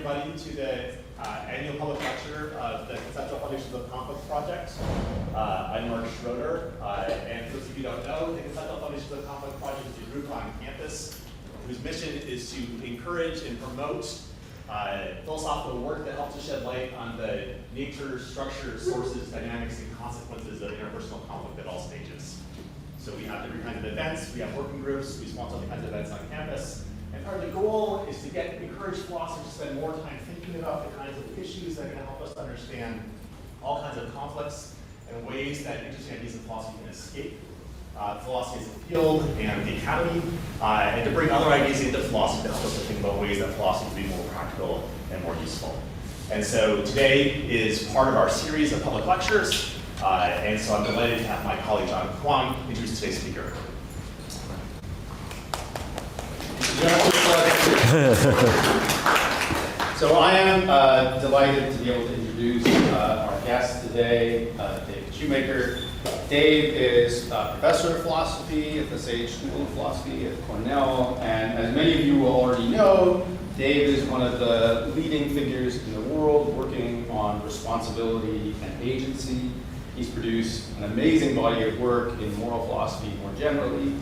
everybody to the annual public lecture of the Conceptual Foundations of Conflict Project. I'm Mark Schroeder, and for those of you who don't know, the Conceptual Foundations of Conflict Project is a group on campus whose mission is to encourage and promote philosophical work that helps to shed light on the nature, structure, sources, dynamics, and consequences of interpersonal conflict at all stages. So we have different kinds of events, we have working groups, we sponsor all kinds of events on campus. And part of the goal is to encourage philosophers to spend more time thinking about the kinds of issues that are going to help us to understand all kinds of conflicts and ways that interesting ideas in philosophy can escape philosophy as a field and the academy, and to bring other ideas into philosophy to help us to think about ways that philosophy can be more practical and more useful. And so today is part of our series of public lectures, and so I'm delighted to have my colleague John Kwong introduce today's speaker. So I am delighted to be able to introduce our guest today, David Shoemaker. Dave is a professor of philosophy at the Sage School of Philosophy at Cornell, and as many of you will already know, Dave is one of the leading figures in the world working on responsibility and agency. He's produced an amazing body of work in moral philosophy more generally.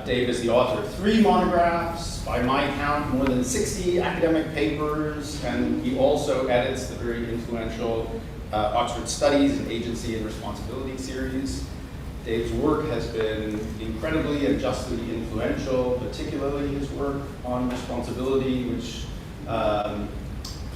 Dave is the author of 3 monographs, by my count, more than 60 academic papers, and he also edits the very influential Oxford Studies and Agency and Responsibility series. Dave's work has been incredibly and justly influential, particularly his work on responsibility, which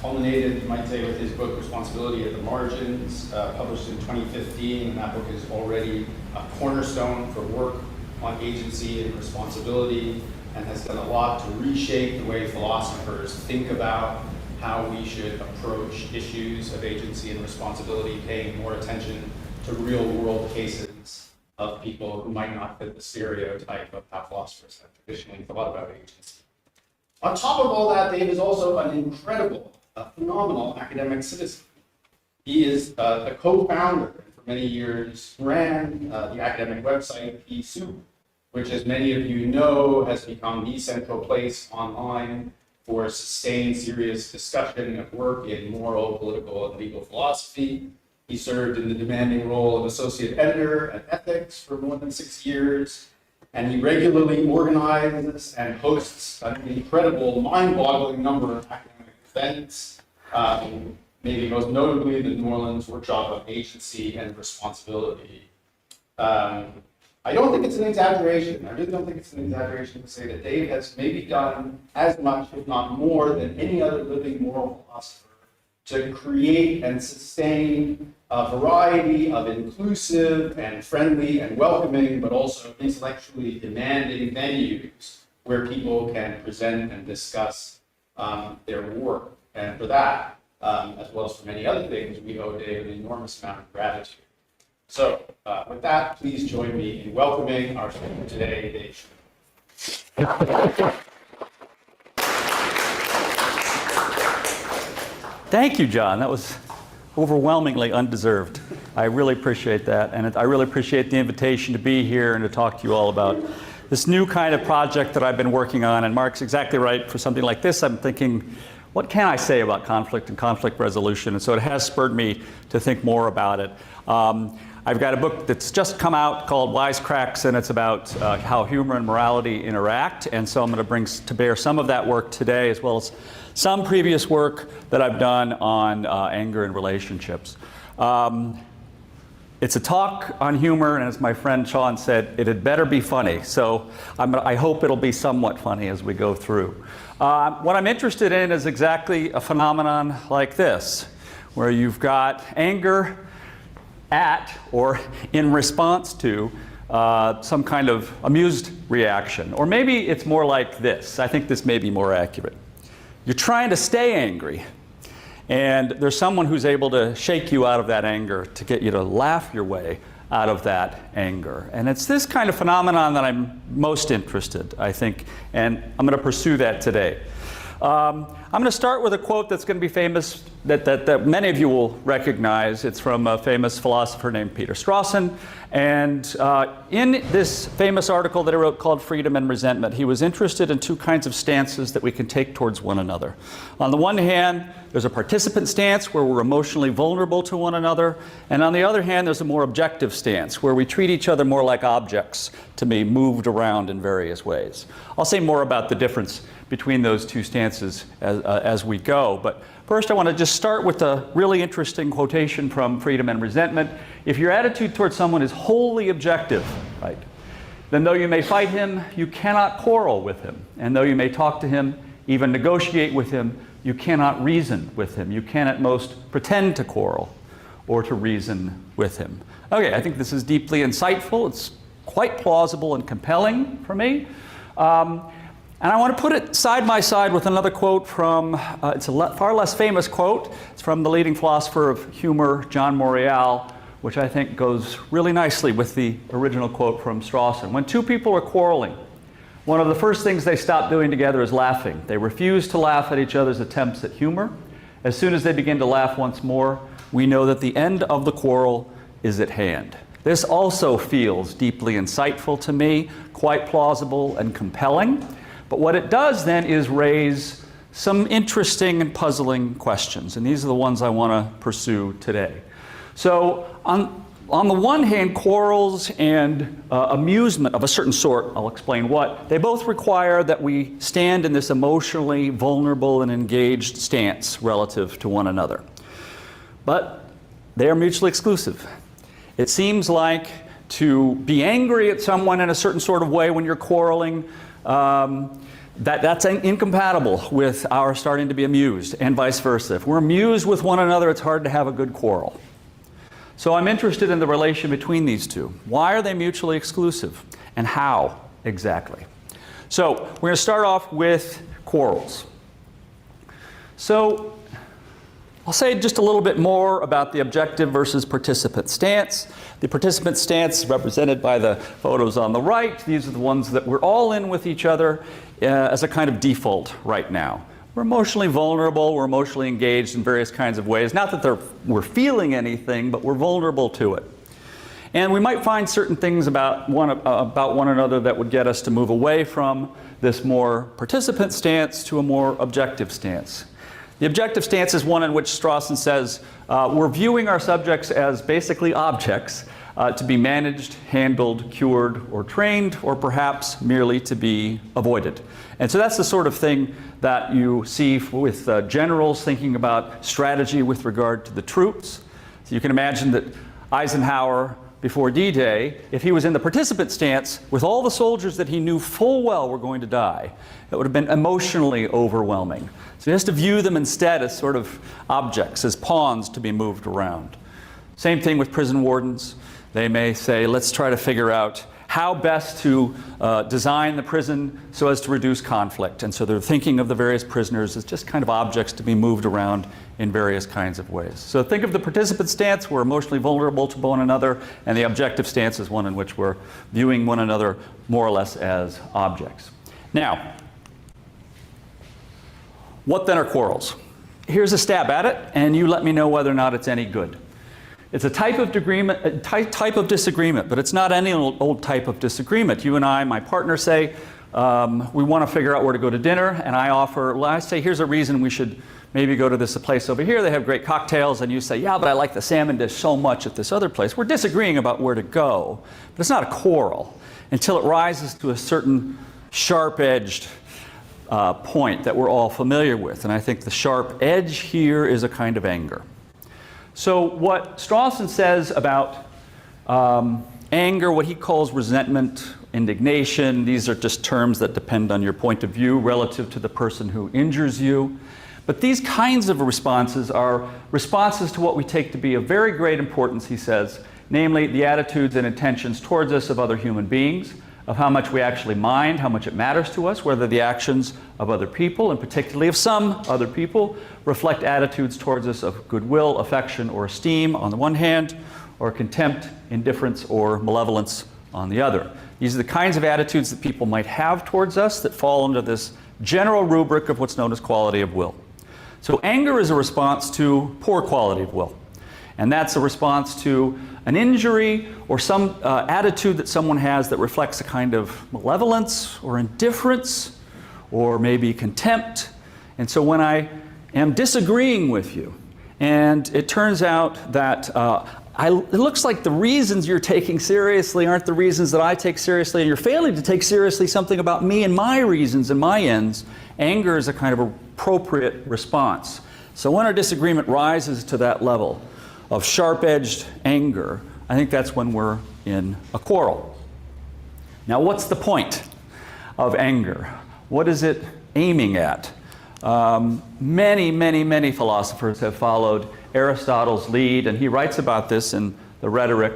culminated, you might say, with his book Responsibility at the Margins, published in 2015, and that book is already a cornerstone for work on agency and responsibility, and has done a lot to reshape the way philosophers think about how we should approach issues of agency and responsibility, paying more attention to real-world cases of people who might not fit the stereotype of how philosophers have traditionally thought about agency. On top of all that, Dave is also an incredible, phenomenal academic citizen. He is the co-founder, and for many years ran the academic website eSoup, which, as many of you know, has become the central place online for sustained, serious discussion of work in moral, political, and legal philosophy. He served in the demanding role of associate editor at Ethics for more than 6 years, and he regularly organizes and hosts an incredible, mind-boggling number of academic events, maybe most notably the New Orleans Workshop of Agency and Responsibility. I don't think it's an exaggeration. I really don't think it's an exaggeration to say that Dave has maybe done as much, if not more, than any other living moral philosopher to create and sustain a variety of inclusive and friendly and welcoming, but also intellectually demanding venues where people can present and discuss their work. And for that, as well as for many other things, we owe Dave an enormous amount of gratitude. So, with that, please join me in welcoming our speaker today, Dave. Thank you, John. That was overwhelmingly undeserved. I really appreciate that, and I really appreciate the invitation to be here and to talk to you all about this new kind of project that I've been working on. And Mark's exactly right. For something like this, I'm thinking, what can I say about conflict and conflict resolution? And so it has spurred me to think more about it. I've got a book that's just come out called Cracks, and it's about how humor and morality interact. And so I'm going to bring to bear some of that work today, as well as some previous work that I've done on anger and relationships. It's a talk on humor, and as my friend Sean said, it had better be funny. So I hope it'll be somewhat funny as we go through. What I'm interested in is exactly a phenomenon like this, where you've got anger at or in response to some kind of amused reaction. Or maybe it's more like this. I think this may be more accurate. You're trying to stay angry, and there's someone who's able to shake you out of that anger to get you to laugh your way out of that anger. And it's this kind of phenomenon that I'm most interested, I think, and I'm going to pursue that today. I'm going to start with a quote that's going to be famous, that many of you will recognize. It's from a famous philosopher named Peter Strawson. And in this famous article that he wrote called Freedom and Resentment, he was interested in two kinds of stances that we can take towards one another. On the one hand, there's a participant stance where we're emotionally vulnerable to one another. And on the other hand, there's a more objective stance where we treat each other more like objects to be moved around in various ways. I'll say more about the difference between those two stances as we go. But first, I want to just start with a really interesting quotation from Freedom and Resentment. If your attitude towards someone is wholly objective, right, then though you may fight him, you cannot quarrel with him. And though you may talk to him, even negotiate with him, you cannot reason with him. You can at most pretend to quarrel or to reason with him. Okay, I think this is deeply insightful. It's quite plausible and compelling for me. And I want to put it side by side with another quote from, it's a far less famous quote. It's from the leading philosopher of humor, John Morial, which I think goes really nicely with the original quote from Strawson. When two people are quarreling, one of the first things they stop doing together is laughing. They refuse to laugh at each other's attempts at humor. As soon as they begin to laugh once more, we know that the end of the quarrel is at hand. This also feels deeply insightful to me, quite plausible and compelling. But what it does then is raise some interesting and puzzling questions, and these are the ones I want to pursue today. So on the one hand, quarrels and amusement of a certain sort, I'll explain what, they both require that we stand in this emotionally vulnerable and engaged stance relative to one another. But they are mutually exclusive. It seems like to be angry at someone in a certain sort of way when you're quarreling, that's incompatible with our starting to be amused, and vice versa. If we're amused with one another, it's hard to have a good quarrel. So I'm interested in the relation between these two. Why are they mutually exclusive, and how exactly? So we're going to start off with quarrels. So I'll say just a little bit more about the objective versus participant stance. The participant stance is represented by the photos on the right. These are the ones that we're all in with each other as a kind of default right now. We're emotionally vulnerable, we're emotionally engaged in various kinds of ways. Not that we're feeling anything, but we're vulnerable to it. And we might find certain things about one another that would get us to move away from this more participant stance to a more objective stance. The objective stance is one in which Strawson says we're viewing our subjects as basically objects to be managed, handled, cured, or trained, or perhaps merely to be avoided. And so that's the sort of thing that you see with generals thinking about strategy with regard to the troops. So you can imagine that Eisenhower, before D-Day, if he was in the participant stance with all the soldiers that he knew full well were going to die, it would have been emotionally overwhelming. So he has to view them instead as sort of objects, as pawns to be moved around. Same thing with prison wardens. They may say, let's try to figure out how best to design the prison so as to reduce conflict. And so they're thinking of the various prisoners as just kind of objects to be moved around in various kinds of ways. So think of the participant stance, we're emotionally vulnerable to one another, and the objective stance is one in which we're viewing one another more or less as objects. Now, what then are quarrels? Here's a stab at it, and you let me know whether or not it's any good. It's a type of disagreement, but it's not any old type of disagreement. You and I, my partner, say, we want to figure out where to go to dinner, and I say, here's a reason we should maybe go to this place over here. They have great cocktails, and you say, yeah, but I like the salmon dish so much at this other place. We're disagreeing about where to go, but it's not a quarrel until it rises to a certain sharp-edged point that we're all familiar with. And I think the sharp edge here is a kind of anger. So what Strawson says about anger, what he calls resentment, indignation, these are just terms that depend on your point of view relative to the person who injures you. But these kinds of responses are responses to what we take to be of very great importance, he says, namely the attitudes and intentions towards us of other human beings, of how much we actually mind, how much it matters to us, whether the actions of other people, and particularly of some other people, reflect attitudes towards us of goodwill, affection, or esteem on the one hand, or contempt, indifference, or malevolence on the other. These are the kinds of attitudes that people might have towards us that fall under this general rubric of what's known as quality of will. So anger is a response to poor quality of will. And that's a response to an injury or some attitude that someone has that reflects a kind of malevolence or indifference or maybe contempt. And so when I am disagreeing with you, and it turns out that it looks like the reasons you're taking seriously aren't the reasons that I take seriously, and you're failing to take seriously something about me and my reasons and my ends, anger is a kind of appropriate response. So when our disagreement rises to that level of sharp-edged anger, I think that's when we're in a quarrel. Now, what's the point of anger? What is it aiming at? Many philosophers have followed Aristotle's lead, and he writes about this in the Rhetoric.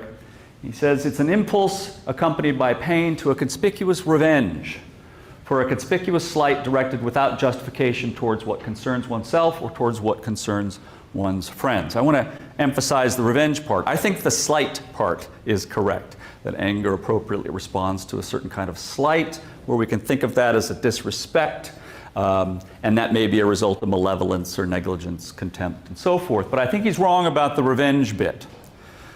He says it's an impulse accompanied by pain to a conspicuous revenge for a conspicuous slight directed without justification towards what concerns oneself or towards what concerns one's friends. I want to emphasize the revenge part. I think the slight part is correct, that anger appropriately responds to a certain kind of slight, where we can think of that as a disrespect, and that may be a result of malevolence or negligence, contempt, and so forth. But I think he's wrong about the revenge bit.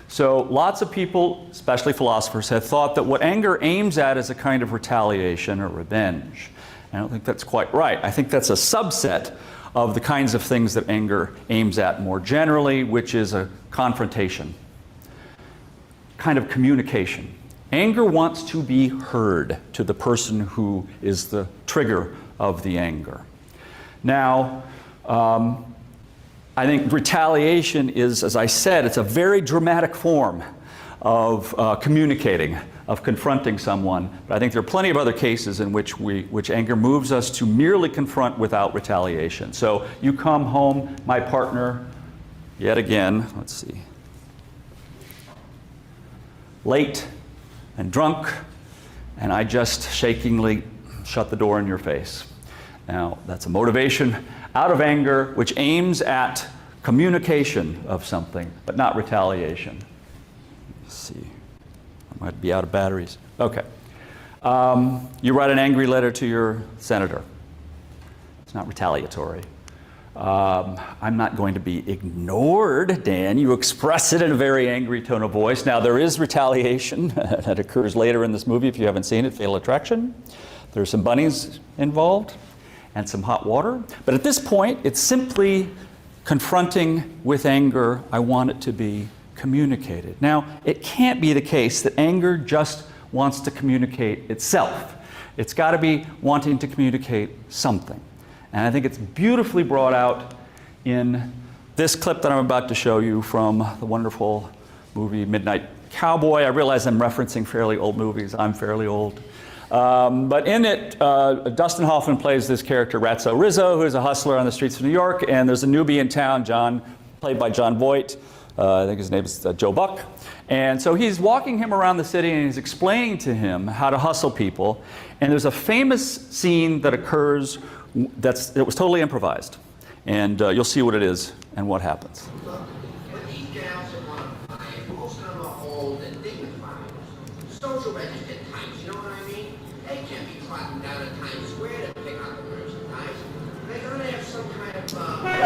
So lots of people, especially philosophers, have thought that what anger aims at is a kind of retaliation or revenge. I don't think that's quite right. I think that's a subset of the kinds of things that anger aims at more generally, which is a confrontation, kind of communication. Anger wants to be heard to the person who is the trigger of the anger. Now, I think retaliation is, as I said, it's a very dramatic form of communicating, of confronting someone. But I think there are plenty of other cases in which anger moves us to merely confront without retaliation. So you come home, my partner, yet again, let's see, late and drunk, and I just shakingly shut the door in your face. Now, that's a motivation out of anger, which aims at communication of something, but not retaliation. Let's see. I might be out of batteries. Okay. You write an angry letter to your senator. It's not retaliatory. I'm not going to be ignored, Dan. You express it in a very angry tone of voice. Now, there is retaliation that occurs later in this movie, if you haven't seen it, Fatal Attraction. There's some bunnies involved and some hot water. But at this point, it's simply confronting with anger. I want it to be communicated. Now, it can't be the case that anger just wants to communicate itself. It's got to be wanting to communicate something. And I think it's beautifully brought out in this clip that I'm about to show you from the wonderful movie Midnight Cowboy. I realize I'm referencing fairly old movies. I'm fairly old. But in it, Dustin Hoffman plays this character, Ratso Rizzo, who is a hustler on the streets of New York, and there's a newbie in town, John, played by John Voight. I think his name is Joe Buck. And so he's walking him around the city, and he's explaining to him how to hustle people. And there's a famous scene that occurs that was totally improvised. And you'll see what it is and what happens. But these gals are one of mine. Most of them are old and dignified. Social registered types, you know what I mean? They can't be trotting down at Times Square to pick out the merchandise. They're gonna have some kind of, Hey,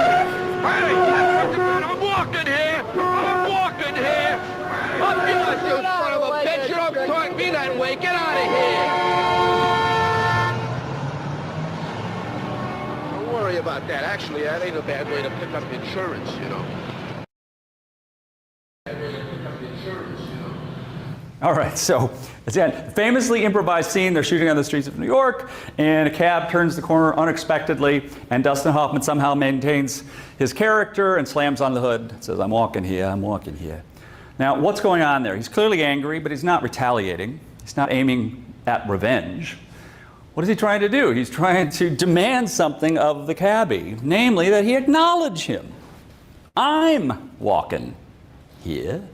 I'm walking here! I'm walking here! Up yours, you son of a bitch! You don't talk to me that way! Get out of here! Don't worry about that. Actually, that ain't a bad way to pick up insurance, you know. All right, so again, famously improvised scene. They're shooting on the streets of New York, and a cab turns the corner unexpectedly, and Dustin Hoffman somehow maintains his character and slams on the hood, says, I'm walking here, I'm walking here. Now, what's going on there? He's clearly angry, but he's not retaliating. He's not aiming at revenge. What is he trying to do? He's trying to demand something of the cabbie, namely that he acknowledge him. I'm walking here.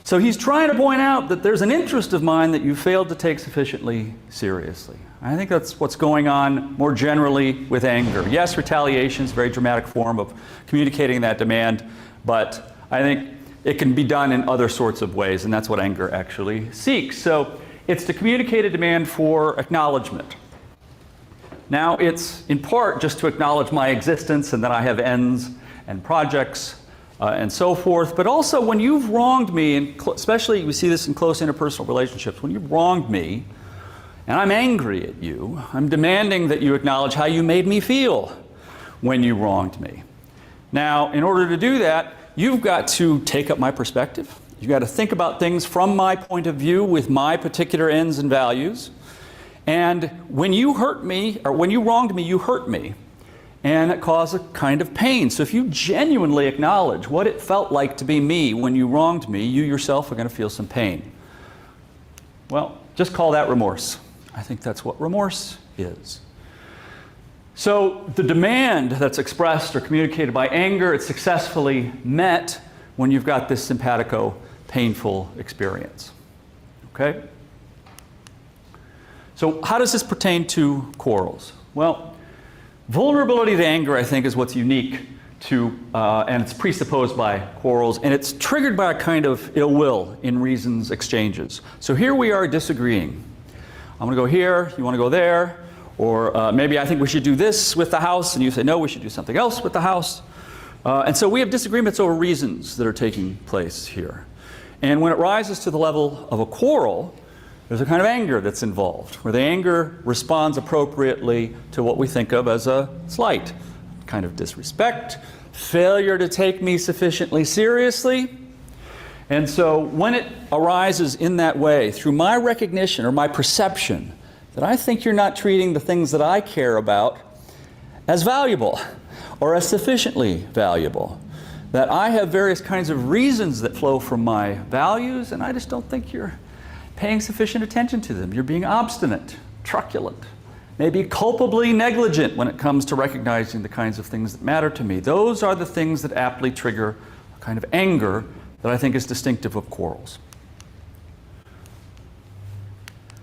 So he's trying to point out that there's an interest of mine that you failed to take sufficiently seriously. I think that's what's going on more generally with anger. Yes, retaliation is a very dramatic form of communicating that demand, but I think it can be done in other sorts of ways, and that's what anger actually seeks. So it's to communicate a demand for acknowledgement. Now, it's in part just to acknowledge my existence and that I have ends and projects and so forth, but also when you've wronged me, and especially we see this in close interpersonal relationships, when you've wronged me and I'm angry at you, I'm demanding that you acknowledge how you made me feel when you wronged me. Now, in order to do that, you've got to take up my perspective. You've got to think about things from my point of view with my particular ends and values. And when you hurt me, or when you wronged me, you hurt me. And it caused a kind of pain. So if you genuinely acknowledge what it felt like to be me when you wronged me, you yourself are going to feel some pain. Well, just call that remorse. I think that's what remorse is. So the demand that's expressed or communicated by anger, it's successfully met when you've got this simpatico-painful experience. Okay? So how does this pertain to quarrels? Well, vulnerability to anger, I think, is what's unique to, and it's presupposed by quarrels, and it's triggered by a kind of ill will in reasons exchanges. So here we are disagreeing. I'm going to go here, you want to go there, or maybe I think we should do this with the house, and you say, no, we should do something else with the house. And so we have disagreements over reasons that are taking place here. And when it rises to the level of a quarrel, there's a kind of anger that's involved, where the anger responds appropriately to what we think of as a slight, kind of disrespect, failure to take me sufficiently seriously. And so when it arises in that way, through my recognition or my perception that I think you're not treating the things that I care about as valuable or as sufficiently valuable, that I have various kinds of reasons that flow from my values, and I just don't think you're paying sufficient attention to them. You're being obstinate, truculent, maybe culpably negligent when it comes to recognizing the kinds of things that matter to me. Those are the things that aptly trigger a kind of anger that I think is distinctive of quarrels.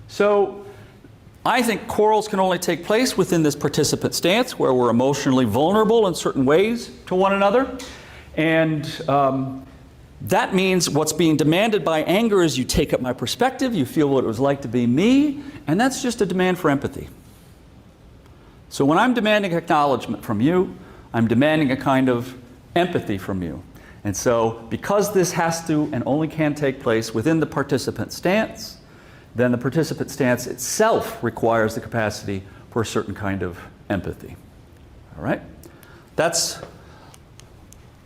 So I think quarrels can only take place within this participant stance where we're emotionally vulnerable in certain ways to one another. And that means what's being demanded by anger is you take up my perspective, you feel what it was like to be me, and that's just a demand for empathy. So when I'm demanding acknowledgement from you, I'm demanding a kind of empathy from you. And so because this has to and only can take place within the participant stance, then the participant stance itself requires the capacity for a certain kind of empathy. All right? That's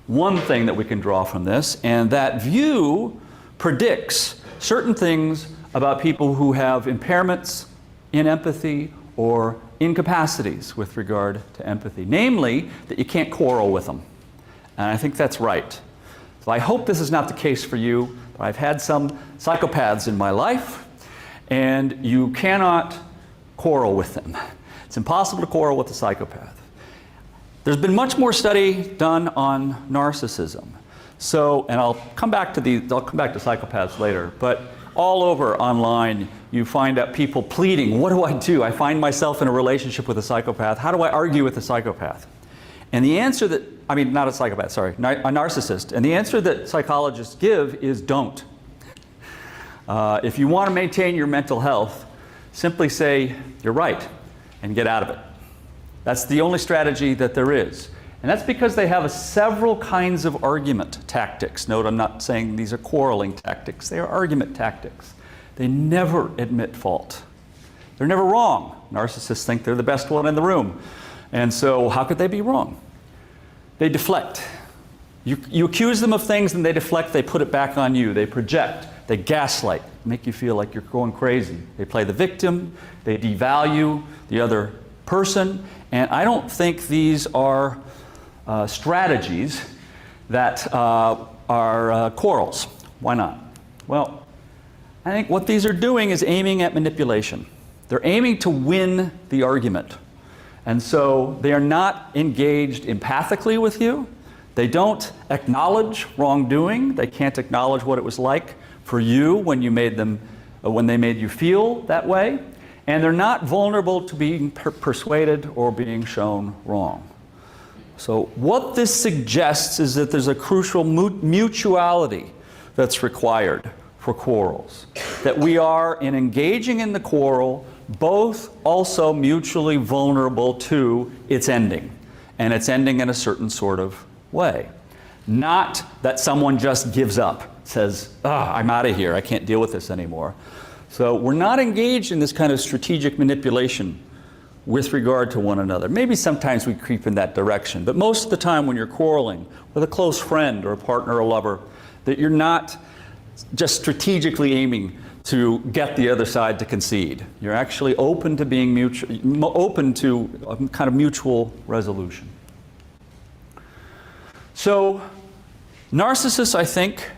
one thing that we can draw from this, and that view predicts certain things about people who have impairments in empathy or incapacities with regard to empathy, namely that you can't quarrel with them. And I think that's right. So I hope this is not the case for you, but I've had some psychopaths in my life, and you cannot quarrel with them. It's impossible to quarrel with a psychopath. There's been much more study done on narcissism. So, and I'll come back to psychopaths later, but all over online you find out people pleading, what do I do? I find myself in a relationship with a psychopath. How do I argue with a psychopath? And the answer that, I mean, not a psychopath, sorry, a narcissist. And the answer that psychologists give is don't. If you want to maintain your mental health, simply say, you're right, and get out of it. That's the only strategy that there is. And that's because they have several kinds of argument tactics. Note, I'm not saying these are quarreling tactics. They are argument tactics. They never admit fault. They're never wrong. Narcissists think they're the best one in the room. And so how could they be wrong? They deflect. You accuse them of things and they deflect, they put it back on you. They project, they gaslight, make you feel like you're going crazy. They play the victim, they devalue the other person. And I don't think these are strategies that are quarrels. Why not? Well, I think what these are doing is aiming at manipulation. They're aiming to win the argument. And so they are not engaged empathically with you. They don't acknowledge wrongdoing. They can't acknowledge what it was like for you when you made them, when they made you feel that way. And they're not vulnerable to being persuaded or being shown wrong. So what this suggests is that there's a crucial mutuality that's required for quarrels. That we are, in engaging in the quarrel, both also mutually vulnerable to its ending, and its ending in a certain sort of way. Not that someone just gives up, says, I'm out of here, I can't deal with this anymore. So we're not engaged in this kind of strategic manipulation with regard to one another. Maybe sometimes we creep in that direction, but most of the time when you're quarreling with a close friend or a partner or lover, that you're not just strategically aiming to get the other side to concede. You're actually open to being open to a kind of mutual resolution. So narcissists, I think,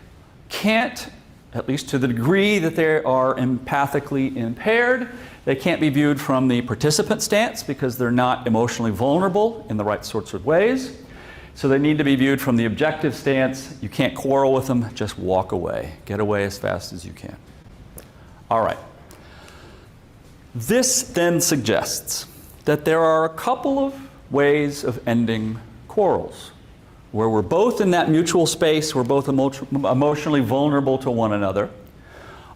can't, at least to the degree that they are empathically impaired, they can't be viewed from the participant stance because they're not emotionally vulnerable in the right sorts of ways. So they need to be viewed from the objective stance. You can't quarrel with them, just walk away. Get away as fast as you can. All right. This then suggests that there are a couple of ways of ending quarrels, where we're both in that mutual space, we're both emotionally vulnerable to one another.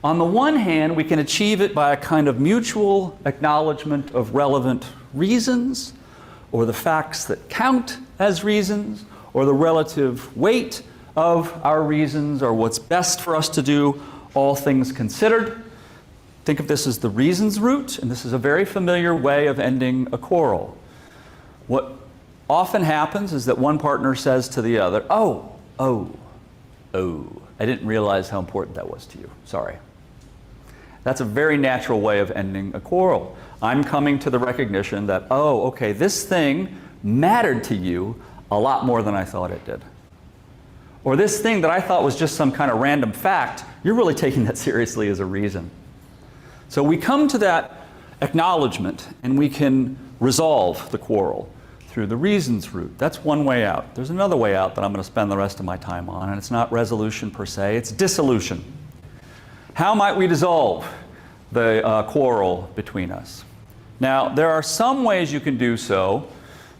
On the one hand, we can achieve it by a kind of mutual acknowledgement of relevant reasons, or the facts that count as reasons, or the relative weight of our reasons, or what's best for us to do, all things considered. Think of this as the reasons route, and this is a very familiar way of ending a quarrel. What often happens is that one partner says to the other, oh, I didn't realize how important that was to you. Sorry. That's a very natural way of ending a quarrel. I'm coming to the recognition that, oh, okay, this thing mattered to you a lot more than I thought it did. Or this thing that I thought was just some kind of random fact, you're really taking that seriously as a reason. So we come to that acknowledgement and we can resolve the quarrel through the reasons route. That's one way out. There's another way out that I'm going to spend the rest of my time on, and it's not resolution per se, it's dissolution. How might we dissolve the quarrel between us? Now, there are some ways you can do so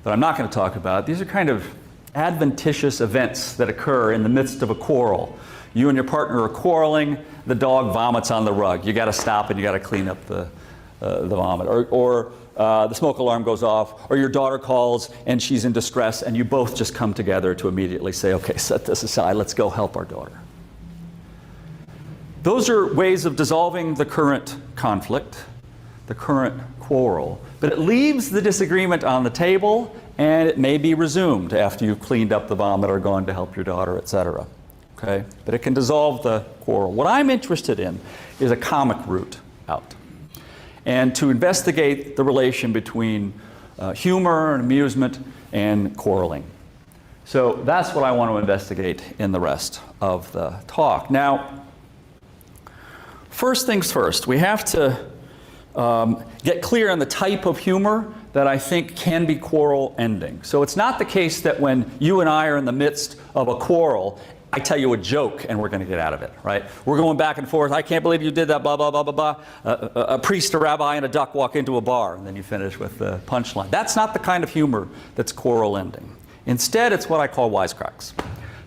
that I'm not going to talk about. These are kind of adventitious events that occur in the midst of a quarrel. You and your partner are quarreling, the dog vomits on the rug. You got to stop and you got to clean up the vomit. Or the smoke alarm goes off, or your daughter calls and she's in distress, and you both just come together to immediately say, okay, set this aside, let's go help our daughter. Those are ways of dissolving the current conflict, the current quarrel, but it leaves the disagreement on the table, and it may be resumed after you've cleaned up the vomit or gone to help your daughter, etc. Okay? But it can dissolve the quarrel. What I'm interested in is a comic route out, and to investigate the relation between humor and amusement and quarreling. So that's what I want to investigate in the rest of the talk. Now, first things first, we have to get clear on the type of humor that I think can be quarrel ending. So it's not the case that when you and I are in the midst of a quarrel, I tell you a joke and we're going to get out of it, right? We're going back and forth. I can't believe you did that, blah, blah, blah, blah, blah. A priest, a rabbi, and a duck walk into a bar, and then you finish with the punchline. That's not the kind of humor that's quarrel ending. Instead, it's what I call wisecracks.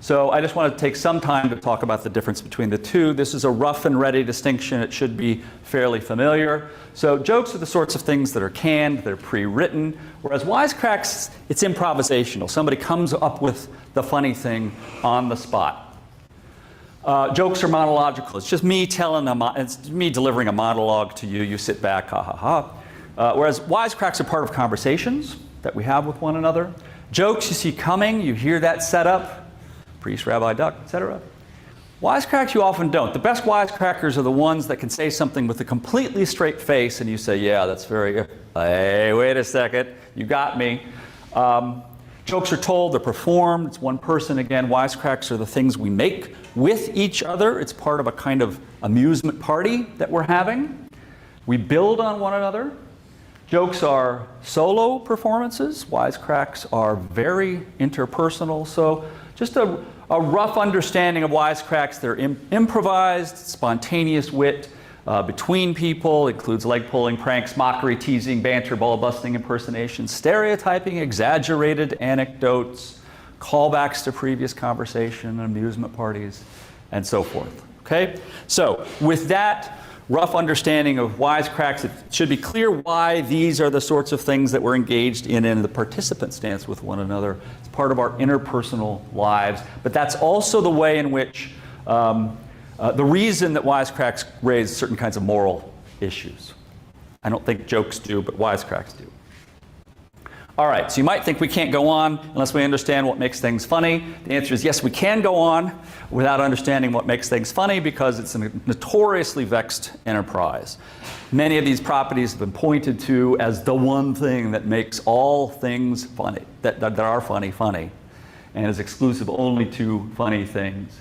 So I just want to take some time to talk about the difference between the two. This is a rough and ready distinction. It should be fairly familiar. So jokes are the sorts of things that are canned, they're pre-written, whereas wisecracks, it's improvisational. Somebody comes up with the funny thing on the spot. Jokes are monological. It's just me it's me delivering a monologue to you. You sit back, ha ha ha. Whereas wisecracks are part of conversations that we have with one another. Jokes you see coming, you hear that setup. Priest, rabbi, duck, etc. Wisecracks you often don't. The best wisecrackers are the ones that can say something with a completely straight face and you say, yeah, that's very good. Hey, wait a second, you got me. Jokes are told, they're performed, it's one person again. Wisecracks are the things we make with each other. It's part of a kind of amusement party that we're having. We build on one another. Jokes are solo performances. Wisecracks are very interpersonal. So just a rough understanding of wisecracks. They're improvised, spontaneous wit between people. It includes leg pulling, pranks, mockery, teasing, banter, ball busting, impersonation, stereotyping, exaggerated anecdotes, callbacks to previous conversation, amusement parties, and so forth. Okay? So with that rough understanding of wisecracks. It should be clear why these are the sorts of things that we're engaged in and the participant stance with one another. It's part of our interpersonal lives. But that's also the way in which, the reason that wisecracks raise certain kinds of moral issues. I don't think jokes do, but wisecracks do. All right, so you might think we can't go on unless we understand what makes things funny. The answer is yes, we can go on without understanding what makes things funny because it's a notoriously vexed enterprise. Many of these properties have been pointed to as the one thing that makes all things funny, that are funny, and is exclusive only to funny things.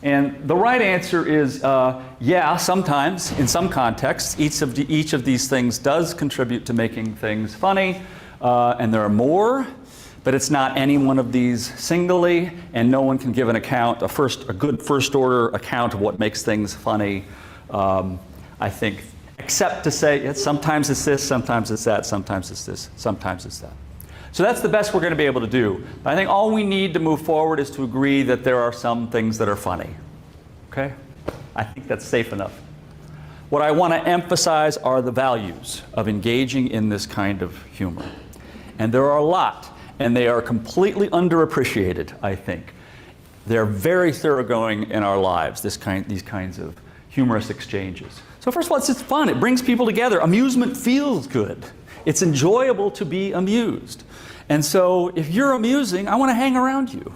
And the right answer is, yeah, sometimes, in some contexts, each of these things does contribute to making things funny. And there are more, but it's not any one of these singly, and no one can give an account, a good first-order account of what makes things funny, I think, except to say sometimes it's this, sometimes it's that, sometimes it's this, sometimes it's that. So that's the best we're going to be able to do. I think all we need to move forward is to agree that there are some things that are funny. Okay? I think that's safe enough. What I want to emphasize are the values of engaging in this kind of humor. And there are a lot, and they are completely underappreciated, I think. They're very thoroughgoing in our lives, these kinds of humorous exchanges. So first of all, it's fun. It brings people together. Amusement feels good. It's enjoyable to be amused. And so if you're amusing, I want to hang around you.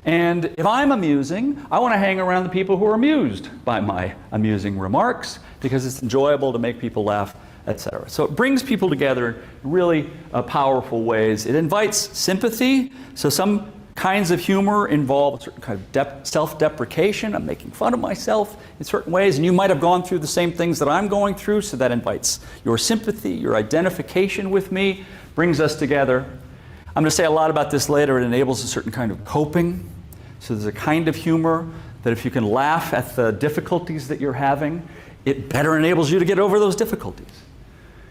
And if I'm amusing, I want to hang around the people who are amused by my amusing remarks because it's enjoyable to make people laugh, etc. So it brings people together in really powerful ways. It invites sympathy. So some kinds of humor involve a certain kind of self-deprecation. I'm making fun of myself in certain ways, and you might have gone through the same things that I'm going through, so that invites your sympathy, your identification with me, brings us together. I'm going to say a lot about this later. It enables a certain kind of coping. So there's a kind of humor that if you can laugh at the difficulties that you're having, it better enables you to get over those difficulties.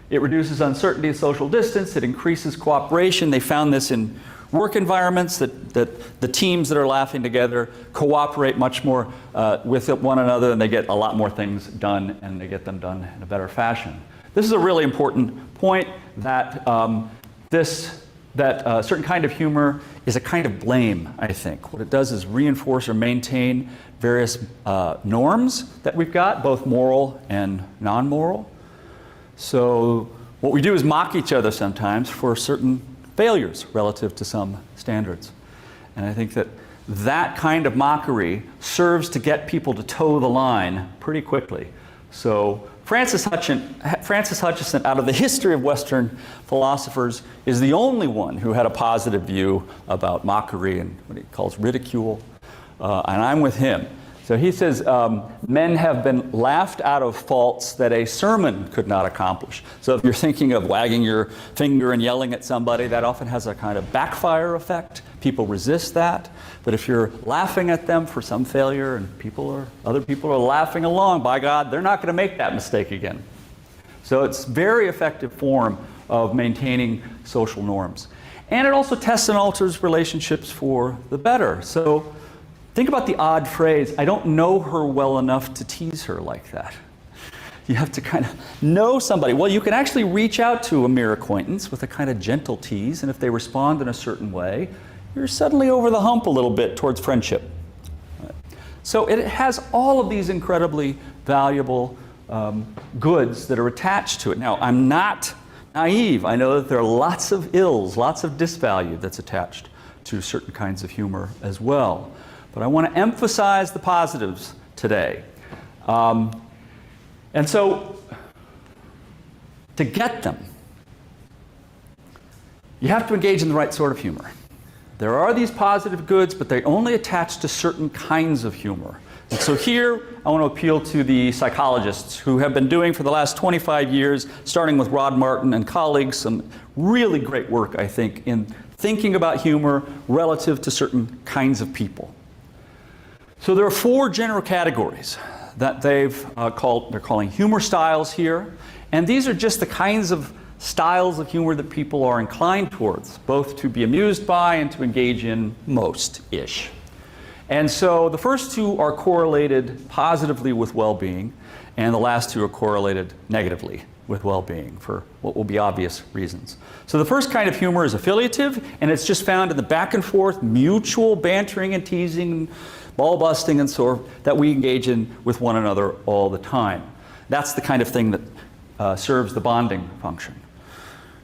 It reduces uncertainty and social distance. It increases cooperation. They found this in work environments, that the teams that are laughing together cooperate much more with one another, and they get a lot more things done, and they get them done in a better fashion. This is a really important point, that certain kind of humor is a kind of blame, I think. What it does is reinforce or maintain various norms that we've got, both moral and non-moral. So what we do is mock each other sometimes for certain failures relative to some standards. And I think that kind of mockery serves to get people to toe the line pretty quickly. So Francis Hutcheson, out of the history of Western philosophers, is the only one who had a positive view about mockery and what he calls ridicule, and I'm with him. So he says, men have been laughed out of faults that a sermon could not accomplish. So if you're thinking of wagging your finger and yelling at somebody, that often has a kind of backfire effect. People resist that. But if you're laughing at them for some failure and other people are laughing along, by God, they're not going to make that mistake again. So it's a very effective form of maintaining social norms. And it also tests and alters relationships for the better. So think about the odd phrase, I don't know her well enough to tease her like that. You have to kind of know somebody. Well, you can actually reach out to a mere acquaintance with a kind of gentle tease, and if they respond in a certain way, you're suddenly over the hump a little bit towards friendship. So it has all of these incredibly valuable goods that are attached to it. Now, I'm not naive. I know that there are lots of ills, lots of disvalue that's attached to certain kinds of humor as well. But I want to emphasize the positives today. And so, to get them, you have to engage in the right sort of humor. There are these positive goods, but they only attach to certain kinds of humor. And so here, I want to appeal to the psychologists who have been doing for the last 25 years, starting with Rod Martin and colleagues, some really great work, I think, in thinking about humor relative to certain kinds of people. So there are 4 general categories that they're calling humor styles here. And these are just the kinds of styles of humor that people are inclined towards, both to be amused by and to engage in most-ish. And so the first 2 are correlated positively with well-being. and the last two are correlated negatively with well-being for what will be obvious reasons. So the first kind of humor is affiliative, and it's just found in the back and forth, mutual bantering and teasing, ball busting and so forth that we engage in with one another all the time. That's the kind of thing that serves the bonding function.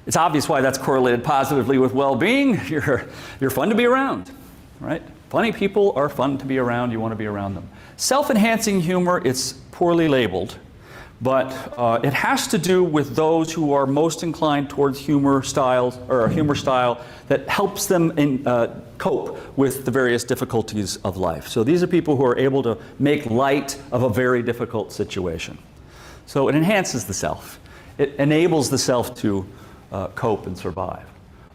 It's obvious why that's correlated positively with well-being. You're fun to be around, right? Funny people are fun to be around. You want to be around them. Self-enhancing humor, it's poorly labeled, but it has to do with those who are most inclined towards humor styles, or a humor style that helps them cope with the various difficulties of life. So these are people who are able to make light of a very difficult situation. So it enhances the self. It enables the self to cope and survive.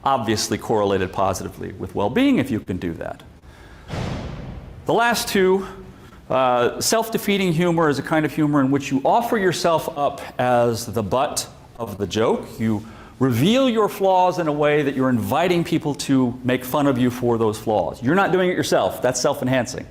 Obviously correlated positively with well-being if you can do that. The last two, self-defeating humor is a kind of humor in which you offer yourself up as the butt of the joke. You reveal your flaws in a way that you're inviting people to make fun of you for those flaws. You're not doing it yourself. That's self-enhancing.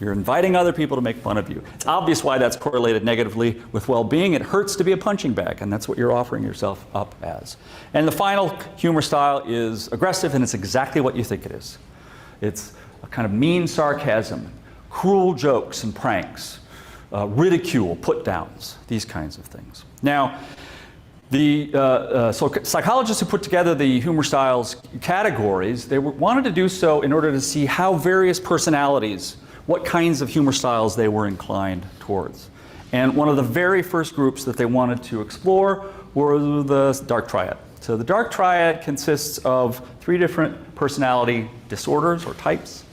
You're inviting other people to make fun of you. It's obvious why that's correlated negatively with well-being. It hurts to be a punching bag, and that's what you're offering yourself up as. And the final humor style is aggressive, and it's exactly what you think it is. It's a kind of mean sarcasm, cruel jokes and pranks, ridicule, put-downs, these kinds of things. Now, the psychologists who put together the humor styles categories, they wanted to do so in order to see how various personalities, what kinds of humor styles they were inclined towards. And one of the very first groups that they wanted to explore were the dark triad. So the dark triad consists of 3 different personality disorders or types.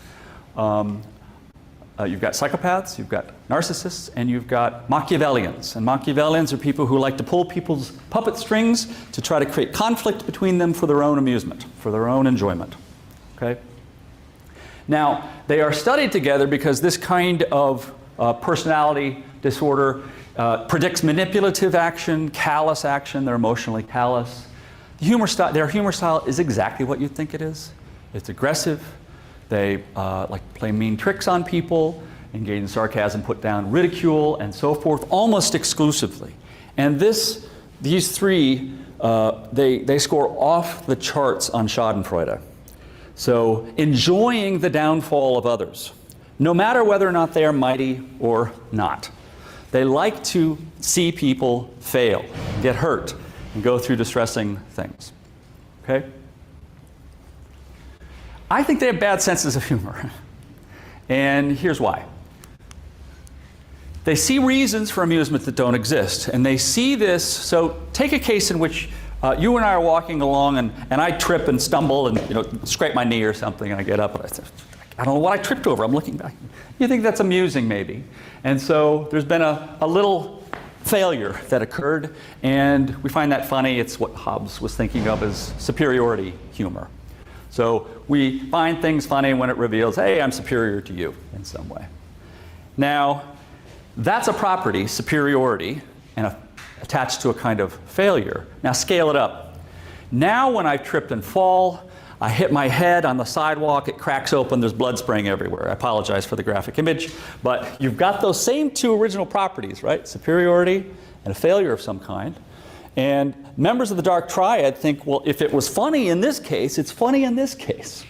You've got psychopaths, you've got narcissists, and you've got Machiavellians. And Machiavellians are people who like to pull people's puppet strings to try to create conflict between them for their own amusement, for their own enjoyment. Okay? Now, they are studied together because this kind of personality disorder predicts manipulative action, callous action. They're emotionally callous. Their humor style is exactly what you think it is. It's aggressive. They like to play mean tricks on people, engage in sarcasm, put down ridicule, and so forth, almost exclusively. And these 3, they score off the charts on Schadenfreude. So enjoying the downfall of others, no matter whether or not they are mighty or not. They like to see people fail, get hurt, and go through distressing things. Okay? I think they have bad senses of humor. And here's why. They see reasons for amusement that don't exist. And they see this, so take a case in which you and I are walking along and I trip and stumble and scrape my knee or something, and I get up and I say, I don't know what I tripped over, I'm looking back. You think that's amusing maybe. And so there's been a little failure that occurred, and we find that funny. It's what Hobbes was thinking of as superiority humor. So we find things funny when it reveals, hey, I'm superior to you in some way. Now, that's a property, superiority, and attached to a kind of failure. Now scale it up. Now when I trip and fall, I hit my head on the sidewalk, it cracks open, there's blood spraying everywhere. I apologize for the graphic image, but you've got those same 2 original properties, right? Superiority and a failure of some kind. And members of the dark triad think, well, if it was funny in this case, it's funny in this case.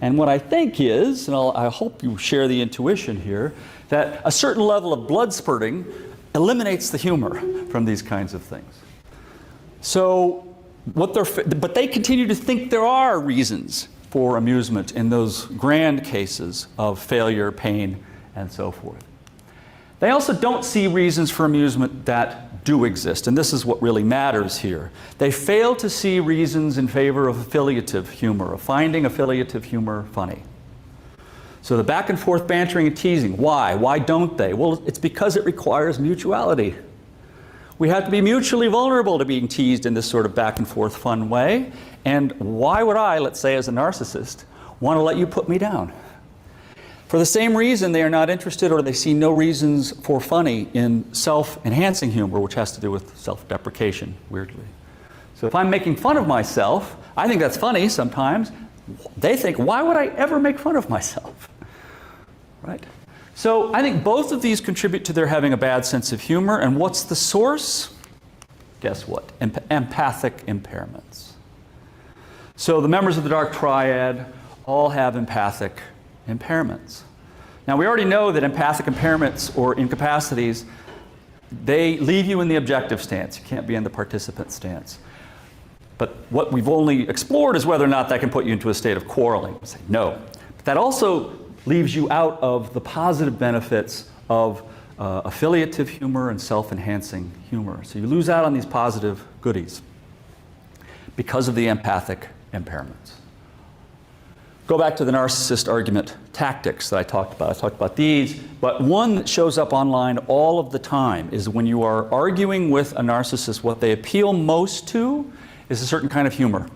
And what I think is, and I hope you share the intuition here, that a certain level of blood spurting eliminates the humor from these kinds of things. So, but they continue to think there are reasons for amusement in those grand cases of failure, pain, and so forth. They also don't see reasons for amusement that do exist, and this is what really matters here. They fail to see reasons in favor of affiliative humor, of finding affiliative humor funny. So the back and forth bantering and teasing, why? Why don't they? Well, it's because it requires mutuality. We have to be mutually vulnerable to being teased in this sort of back and forth fun way. And why would I, let's say as a narcissist, want to let you put me down? For the same reason, they are not interested, or they see no reasons for funny in self-enhancing humor, which has to do with self-deprecation, weirdly. So if I'm making fun of myself, I think that's funny sometimes. They think, why would I ever make fun of myself? Right? So I think both of these contribute to their having a bad sense of humor. And what's the source? Guess what? Empathic impairments. So the members of the dark triad all have empathic impairments. Now we already know that empathic impairments or incapacities, they leave you in the objective stance. You can't be in the participant stance. But what we've only explored is whether or not that can put you into a state of quarreling. We say no. But that also leaves you out of the positive benefits of affiliative humor and self-enhancing humor. So you lose out on these positive goodies because of the empathic impairments. Go back to the narcissist argument tactics that I talked about. I talked about these, but one that shows up online all of the time is when you are arguing with a narcissist, what they appeal most to is a certain kind of humor,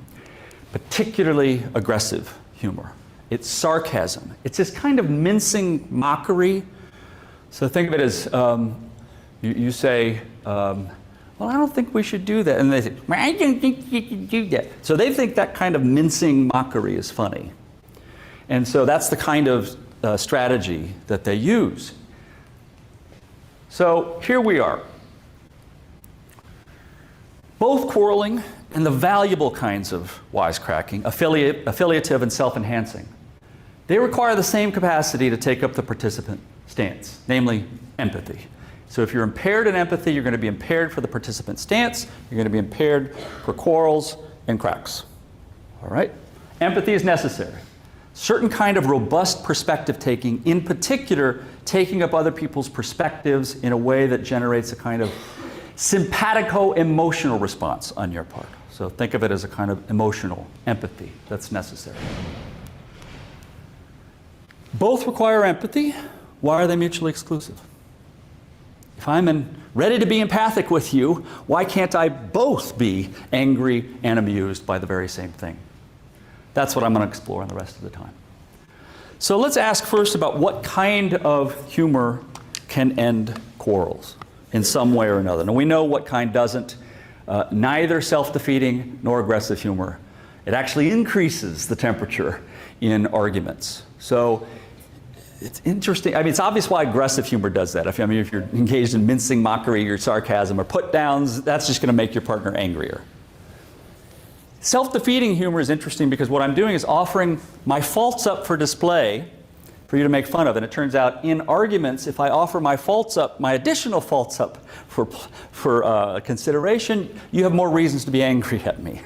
particularly aggressive humor. It's sarcasm. It's this kind of mincing mockery. So think of it as you say, well, I don't think we should do that. And they say, well, I don't think you should do that. So they think that kind of mincing mockery is funny. And so that's the kind of strategy that they use. So here we are. Both quarreling and the valuable kinds of wisecracking, affiliative and self-enhancing, they require the same capacity to take up the participant stance, namely empathy. So if you're impaired in empathy, you're going to be impaired for the participant stance, you're going to be impaired for quarrels and cracks. All right? Empathy is necessary. Certain kind of robust perspective taking, in particular, taking up other people's perspectives in a way that generates a kind of simpatico-emotional response on your part. So think of it as a kind of emotional empathy that's necessary. Both require empathy. Why are they mutually exclusive? If I'm ready to be empathic with you, why can't I both be angry and amused by the very same thing? That's what I'm going to explore in the rest of the time. So let's ask first about what kind of humor can end quarrels in some way or another. Now we know what kind doesn't. Neither self-defeating nor aggressive humor. It actually increases the temperature in arguments. So it's interesting. I mean, it's obvious why aggressive humor does that. If you're engaged in mincing mockery or sarcasm or put-downs, that's just going to make your partner angrier. Self-defeating humor is interesting because what I'm doing is offering my faults up for display for you to make fun of. And it turns out in arguments, if I offer my faults up, my additional faults up for consideration, you have more reasons to be angry at me.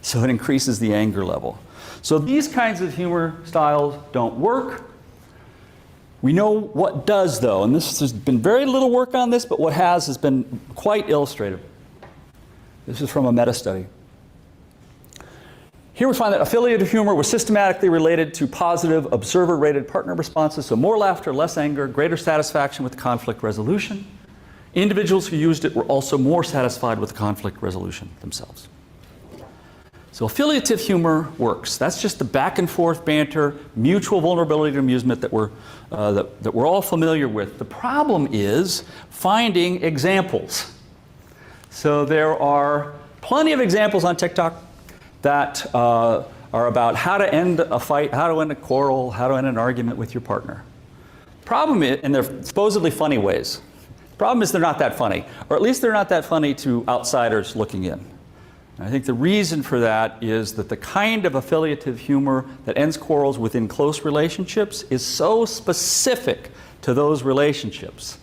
So it increases the anger level. So these kinds of humor styles don't work. We know what does, though, and there's been very little work on this, but what has been quite illustrative. This is from a meta-study. Here we find that affiliative humor was systematically related to positive observer-rated partner responses, so more laughter, less anger, greater satisfaction with conflict resolution. Individuals who used it were also more satisfied with conflict resolution themselves. So affiliative humor works. That's just the back and forth banter, mutual vulnerability to amusement that we're all familiar with. The problem is finding examples. So there are plenty of examples on TikTok that are about how to end a fight, how to end a quarrel, how to end an argument with your partner. Problem is, and they're supposedly funny ways. The problem is they're not that funny, or at least they're not that funny to outsiders looking in. And I think the reason for that is that the kind of affiliative humor that ends quarrels within close relationships is so specific to those relationships,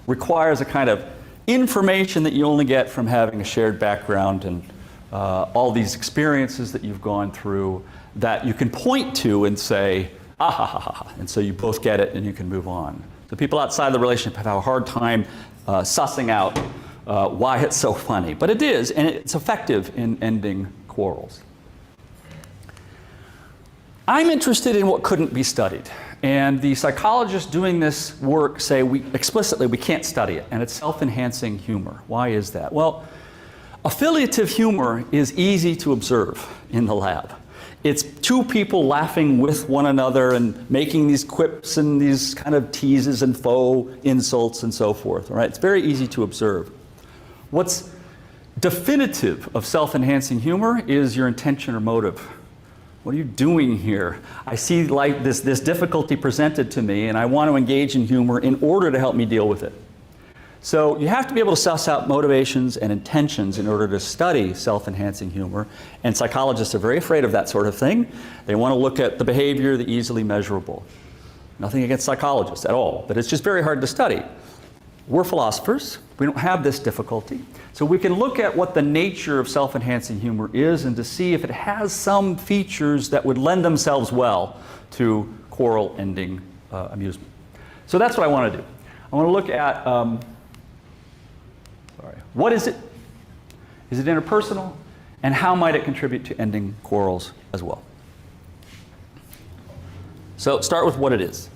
requires a kind of information that you only get from having a shared background and all these experiences that you've gone through that you can point to and say, ah ha ha ha, and so you both get it and you can move on. So people outside the relationship have a hard time sussing out why it's so funny. But it is, and it's effective in ending quarrels. I'm interested in what couldn't be studied. And the psychologists doing this work say explicitly we can't study it, and it's self-enhancing humor. Why is that? Well, affiliative humor is easy to observe in the lab. It's two people laughing with one another and making these quips and these kind of teases and faux insults and so forth. All right? It's very easy to observe. What's definitive of self-enhancing humor is your intention or motive What are you doing here? I see like this difficulty presented to me, and I want to engage in humor in order to help me deal with it. So you have to be able to suss out motivations and intentions in order to study self-enhancing humor, and psychologists are very afraid of that sort of thing. They want to look at the behavior, the easily measurable. Nothing against psychologists at all, but it's just very hard to study. We're philosophers. We don't have this difficulty. So we can look at what the nature of self-enhancing humor is and to see if it has some features that would lend themselves well to quarrel-ending amusement. So that's what I want to do. I want to look at, what is it? Is it interpersonal? And how might it contribute to ending quarrels as well? So start with what it is.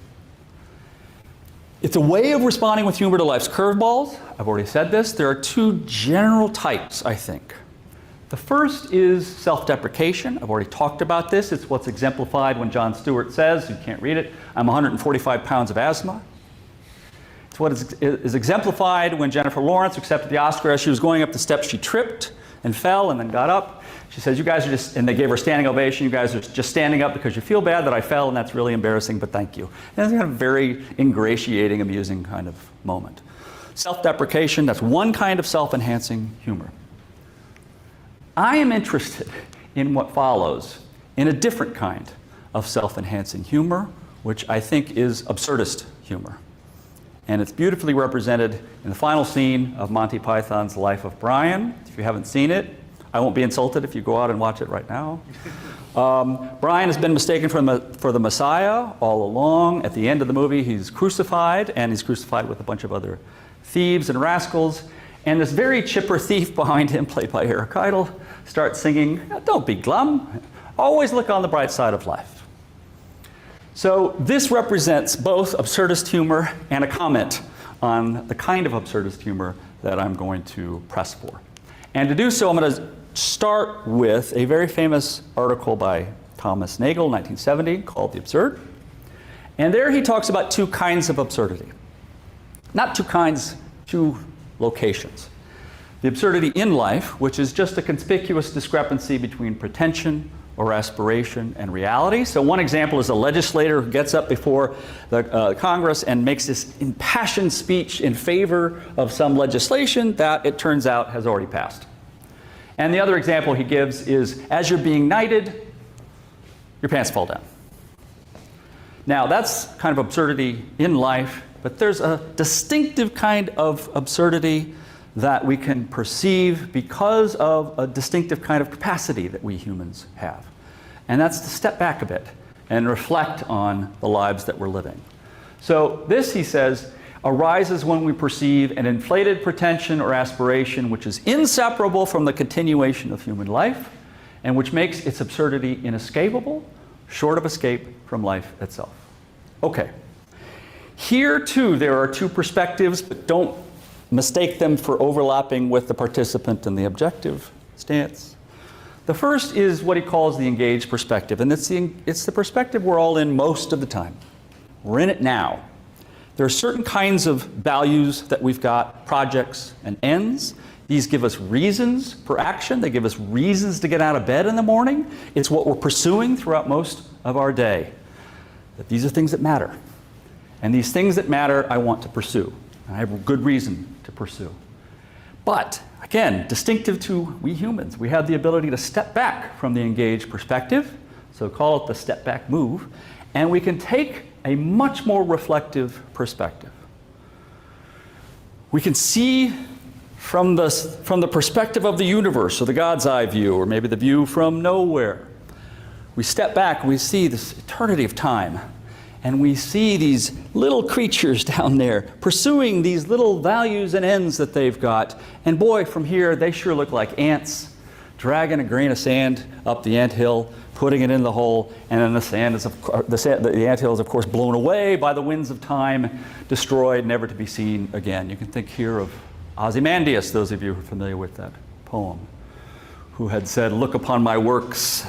It's a way of responding with humor to life's curveballs. I've already said this. There are two general types, I think. The first is self-deprecation. I've already talked about this. It's what's exemplified when Jon Stewart says, you can't read it, I'm 145 pounds of asthma. It's what is exemplified when Jennifer Lawrence accepted the Oscar. As she was going up the steps, she tripped and fell and then got up. She says, you guys are just, and they gave her a standing ovation, you guys are just standing up because you feel bad that I fell and that's really embarrassing, but thank you. And it's kind of a very ingratiating, amusing kind of moment. Self-deprecation, that's one kind of self-enhancing humor. I am interested in what follows in a different kind of self-enhancing humor, which I think is absurdist humor. And it's beautifully represented in the final scene of Monty Python's Life of Brian. If you haven't seen it, I won't be insulted if you go out and watch it right now. Brian has been mistaken for the Messiah all along. At the end of the movie, he's crucified, and he's crucified with a bunch of other thieves and rascals. And this very chipper thief behind him, played by Eric Idle, starts singing, don't be glum, always look on the bright side of life. So this represents both absurdist humor and a comment on the kind of absurdist humor that I'm going to press for. And to do so, I'm going to start with a very famous article by Thomas Nagel, 1970, called The Absurd. And there he talks about two kinds of absurdity. Not two kinds, two locations. The absurdity in life, which is just a conspicuous discrepancy between pretension or aspiration and reality. So one example is a legislator who gets up before the Congress and makes this impassioned speech in favor of some legislation that it turns out has already passed. And the other example he gives is, as you're being knighted, your pants fall down. Now that's kind of absurdity in life, but there's a distinctive kind of absurdity that we can perceive because of a distinctive kind of capacity that we humans have. And that's to step back a bit and reflect on the lives that we're living. So this, he says, arises when we perceive an inflated pretension or aspiration which is inseparable from the continuation of human life and which makes its absurdity inescapable, short of escape from life itself. Okay. Here, too, there are two perspectives, but don't mistake them for overlapping with the participant and the objective stance. The first is what he calls the engaged perspective, and it's the perspective we're all in most of the time. We're in it now. There are certain kinds of values that we've got, projects and ends. These give us reasons for action. They give us reasons to get out of bed in the morning. It's what we're pursuing throughout most of our day. That these are things that matter. And these things that matter, I want to pursue. I have a good reason to pursue. But, again, distinctive to we humans, we have the ability to step back from the engaged perspective, so call it the step back move, and we can take a much more reflective perspective. We can see from the perspective of the universe, or the God's eye view, or maybe the view from nowhere. We step back, we see this eternity of time, and we see these little creatures down there pursuing these little values and ends that they've got. And boy, from here, they sure look like ants dragging a grain of sand up the anthill, putting it in the hole, and then the anthill is, of course, blown away by the winds of time, destroyed, never to be seen again. You can think here of Ozymandias, those of you who are familiar with that poem, who had said, "Look upon my works."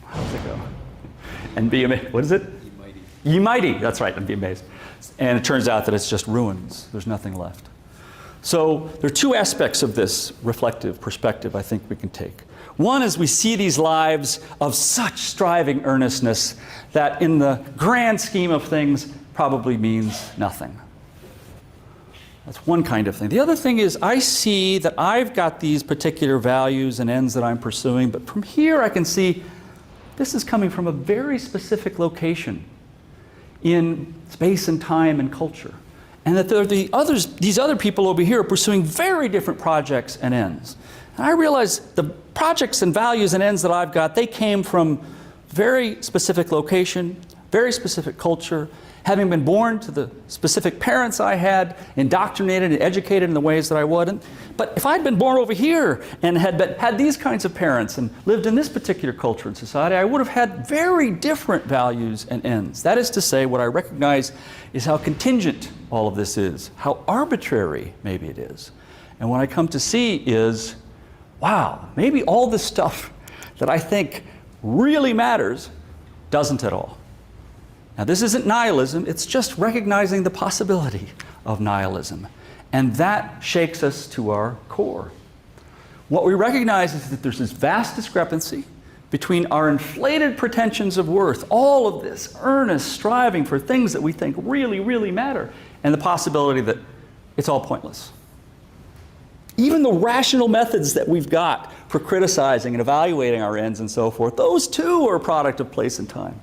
How does it go? And be amazed. What is it? Ye mighty, that's right, and be amazed. And it turns out that it's just ruins. There's nothing left. So there are two aspects of this reflective perspective I think we can take. One is we see these lives of such striving earnestness that in the grand scheme of things probably means nothing. That's one kind of thing. The other thing is I see that I've got these particular values and ends that I'm pursuing, but from here I can see this is coming from a very specific location in space and time and culture. And that there are these other people over here are pursuing very different projects and ends. And I realize the projects and values and ends that I've got, they came from very specific location, very specific culture, having been born to the specific parents I had, indoctrinated and educated in the ways that I would. But if I'd been born over here and had these kinds of parents and lived in this particular culture and society, I would have had very different values and ends. That is to say, what I recognize is how contingent all of this is, how arbitrary maybe it is. And what I come to see is, wow, maybe all this stuff that I think really matters doesn't at all. Now, this isn't nihilism, it's just recognizing the possibility of nihilism. And that shakes us to our core. What we recognize is that there's this vast discrepancy between our inflated pretensions of worth, all of this earnest striving for things that we think really, really matter, and the possibility that it's all pointless. Even the rational methods that we've got for criticizing and evaluating our ends and so forth, those too are a product of place and time.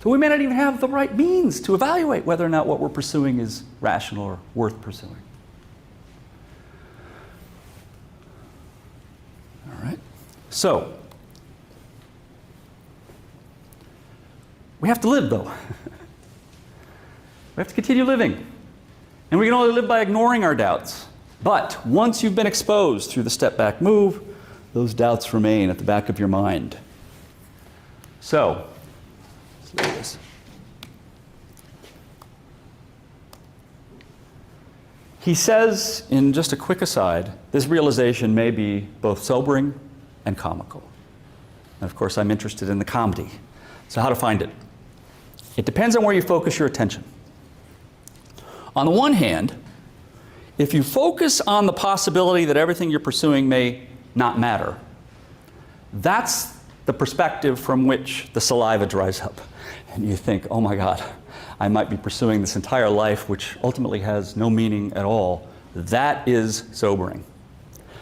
So we may not even have the right means to evaluate whether or not what we're pursuing is rational or worth pursuing. All right. So, we have to live, though. We have to continue living. And we can only live by ignoring our doubts. But once you've been exposed through the step-back move, those doubts remain at the back of your mind. So, let's look at this. He says, in just a quick aside, this realization may be both sobering and comical. And of course, I'm interested in the comedy. So how to find it? It depends on where you focus your attention. On the one hand, if you focus on the possibility that everything you're pursuing may not matter, that's the perspective from which the saliva dries up. And you think, oh my God, I might be pursuing this entire life which ultimately has no meaning at all. That is sobering.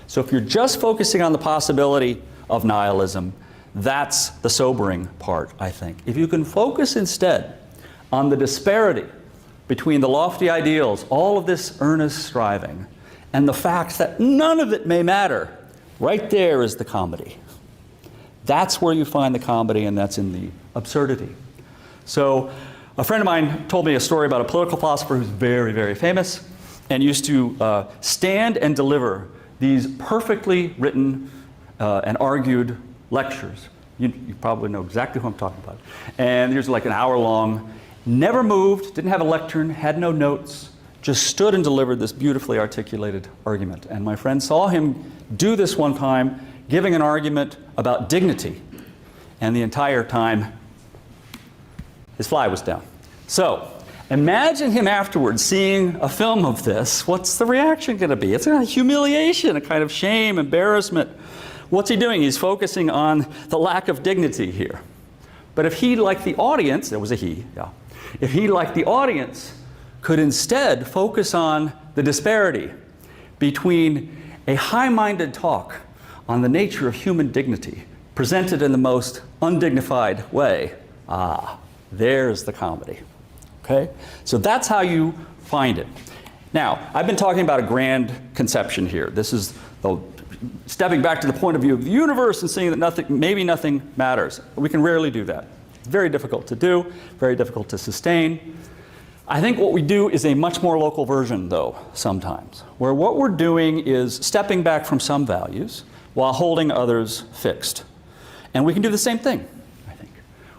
So if you're just focusing on the possibility of nihilism, that's the sobering part, I think. If you can focus instead on the disparity between the lofty ideals, all of this earnest striving, and the fact that none of it may matter, right there is the comedy. That's where you find the comedy, and that's in the absurdity. So a friend of mine told me a story about a political philosopher who's very, very famous and used to stand and deliver these perfectly written and argued lectures. You probably know exactly who I'm talking about. And there's like an hour long, never moved, didn't have a lectern, had no notes, just stood and delivered this beautifully articulated argument. And my friend saw him do this one time, giving an argument about dignity. And the entire time, his fly was down. So, imagine him afterwards seeing a film of this. What's the reaction going to be? It's a humiliation, a kind of shame, embarrassment. What's he doing? He's focusing on the lack of dignity here. But if he, like the audience, there was a he, yeah. If he, like the audience, could instead focus on the disparity between a high-minded talk on the nature of human dignity, presented in the most undignified way, there's the comedy. Okay? So that's how you find it. Now, I've been talking about a grand conception here. This is the stepping back to the point of view of the universe and seeing that maybe nothing matters. We can rarely do that. It's very difficult to do, very difficult to sustain. I think what we do is a much more local version, though, sometimes, where what we're doing is stepping back from some values while holding others fixed. And we can do the same thing, I think.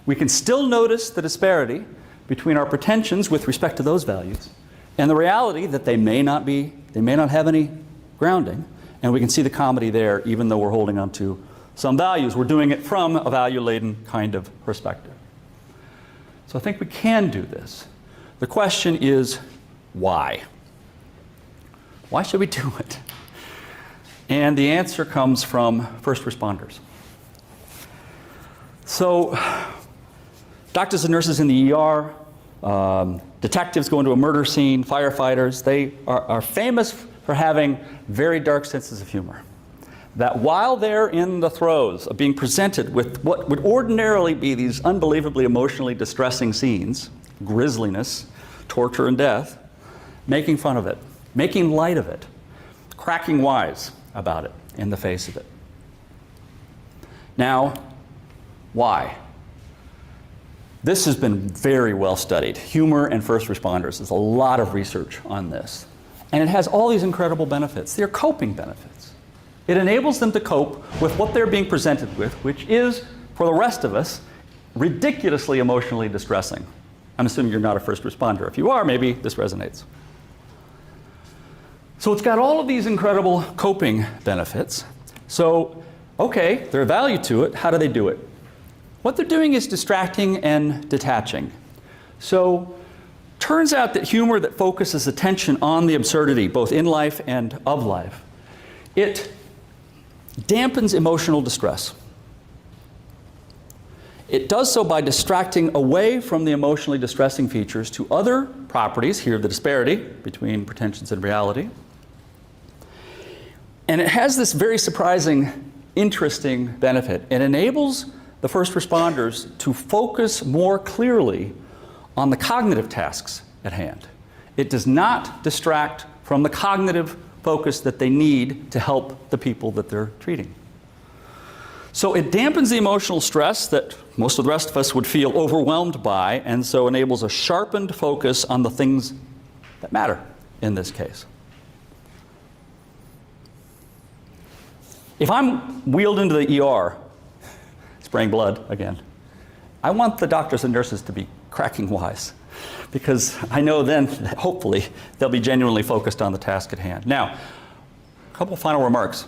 We can still notice the disparity between our pretensions with respect to those values and the reality that they may not have any grounding, and we can see the comedy there even though we're holding on to some values. We're doing it from a value-laden kind of perspective. So I think we can do this. The question is, why? Why should we do it? And the answer comes from first responders. So, doctors and nurses in the ER, detectives go into a murder scene, firefighters, they are famous for having very dark senses of humor. That while they're in the throes of being presented with what would ordinarily be these unbelievably emotionally distressing scenes, grisliness, torture and death, making fun of it, making light of it, cracking wise about it in the face of it. Now, why? This has been very well studied. Humor and first responders. There's a lot of research on this. And it has all these incredible benefits. They're coping benefits. It enables them to cope with what they're being presented with, which is, for the rest of us, ridiculously emotionally distressing. I'm assuming you're not a first responder. If you are, maybe this resonates. So it's got all of these incredible coping benefits. So, okay, there's value to it. How do they do it? What they're doing is distracting and detaching. So, turns out that humor that focuses attention on the absurdity, both in life and of life, it dampens emotional distress. It does so by distracting away from the emotionally distressing features to other properties, here the disparity between pretensions and reality. And it has this very surprising, interesting benefit. It enables the first responders to focus more clearly on the cognitive tasks at hand. It does not distract from the cognitive focus that they need to help the people that they're treating. So it dampens the emotional stress that most of the rest of us would feel overwhelmed by, and so enables a sharpened focus on the things that matter in this case. If I'm wheeled into the ER, spraying blood again, I want the doctors and nurses to be cracking wise, because I know then, hopefully, they'll be genuinely focused on the task at hand. Now, a couple final remarks.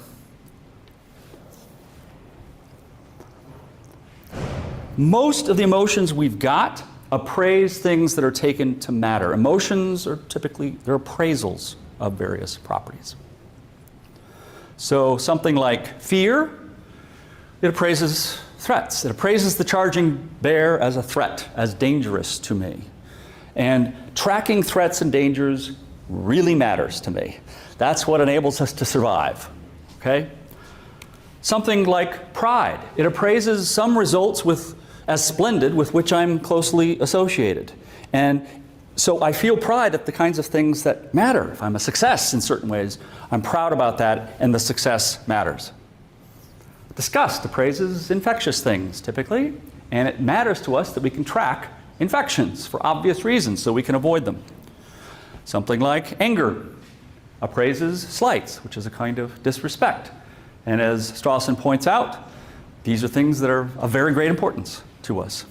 Most of the emotions we've got appraise things that are taken to matter. Emotions are typically, they're appraisals of various properties. So something like fear, it appraises threats. It appraises the charging bear as a threat, as dangerous to me. And tracking threats and dangers really matters to me. That's what enables us to survive, okay? Something like pride. It appraises some results as splendid with which I'm closely associated. And so I feel pride at the kinds of things that matter. If I'm a success in certain ways, I'm proud about that, and the success matters. Disgust appraises infectious things, typically, and it matters to us that we can track infections for obvious reasons so we can avoid them. Something like anger appraises slights, which is a kind of disrespect. And as Strawson points out, these are things that are of very great importance to us.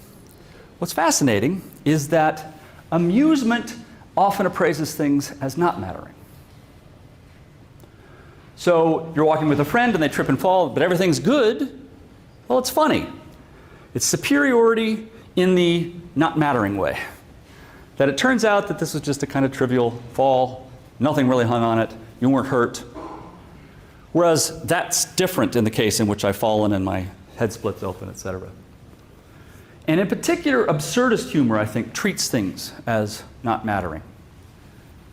What's fascinating is that amusement often appraises things as not mattering. So you're walking with a friend and they trip and fall, but everything's good. Well, it's funny. It's superiority in the not mattering way. That it turns out that this was just a kind of trivial fall, nothing really hung on it, you weren't hurt. Whereas that's different in the case in which I've fallen and my head splits open, etc. And in particular, absurdist humor, I think, treats things as not mattering.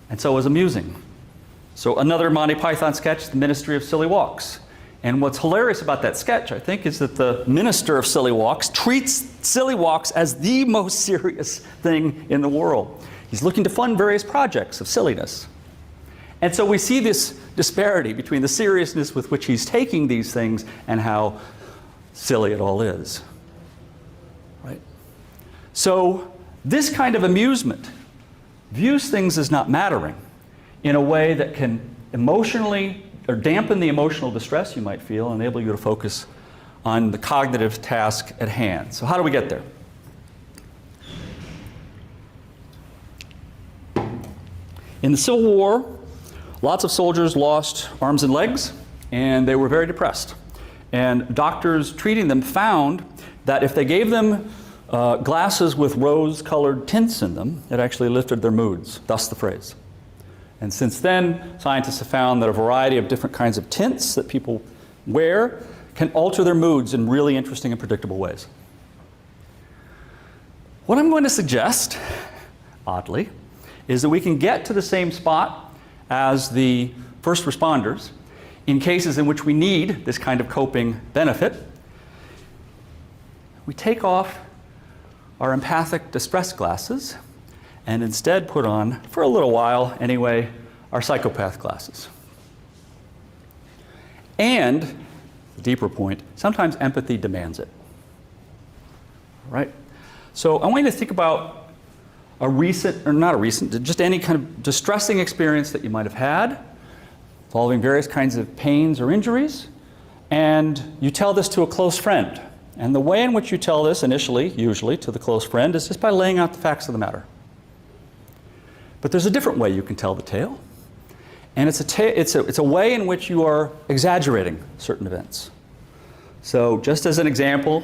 And so is amusing. So another Monty Python sketch, The Ministry of Silly Walks. And what's hilarious about that sketch, I think, is that the minister of Silly Walks treats silly walks as the most serious thing in the world. He's looking to fund various projects of silliness. And so we see this disparity between the seriousness with which he's taking these things and how silly it all is. Right? So this kind of amusement views things as not mattering in a way that can emotionally, or dampen the emotional distress you might feel, and enable you to focus on the cognitive task at hand. So how do we get there? In the Civil War, lots of soldiers lost arms and legs, and they were very depressed. And doctors treating them found that if they gave them glasses with rose-colored tints in them, it actually lifted their moods, thus the phrase. And since then, scientists have found that a variety of different kinds of tints that people wear can alter their moods in really interesting and predictable ways. What I'm going to suggest, oddly, is that we can get to the same spot as the first responders in cases in which we need this kind of coping benefit. We take off our empathic distress glasses and instead put on, for a little while anyway, our psychopath glasses. And, the deeper point, sometimes empathy demands it. Right? So I want you to think about a recent, or not a recent, just any kind of distressing experience that you might have had involving various kinds of pains or injuries, and you tell this to a close friend. And the way in which you tell this initially, usually, to the close friend is just by laying out the facts of the matter. But there's a different way you can tell the tale, and it's a way in which you are exaggerating certain events. So just as an example,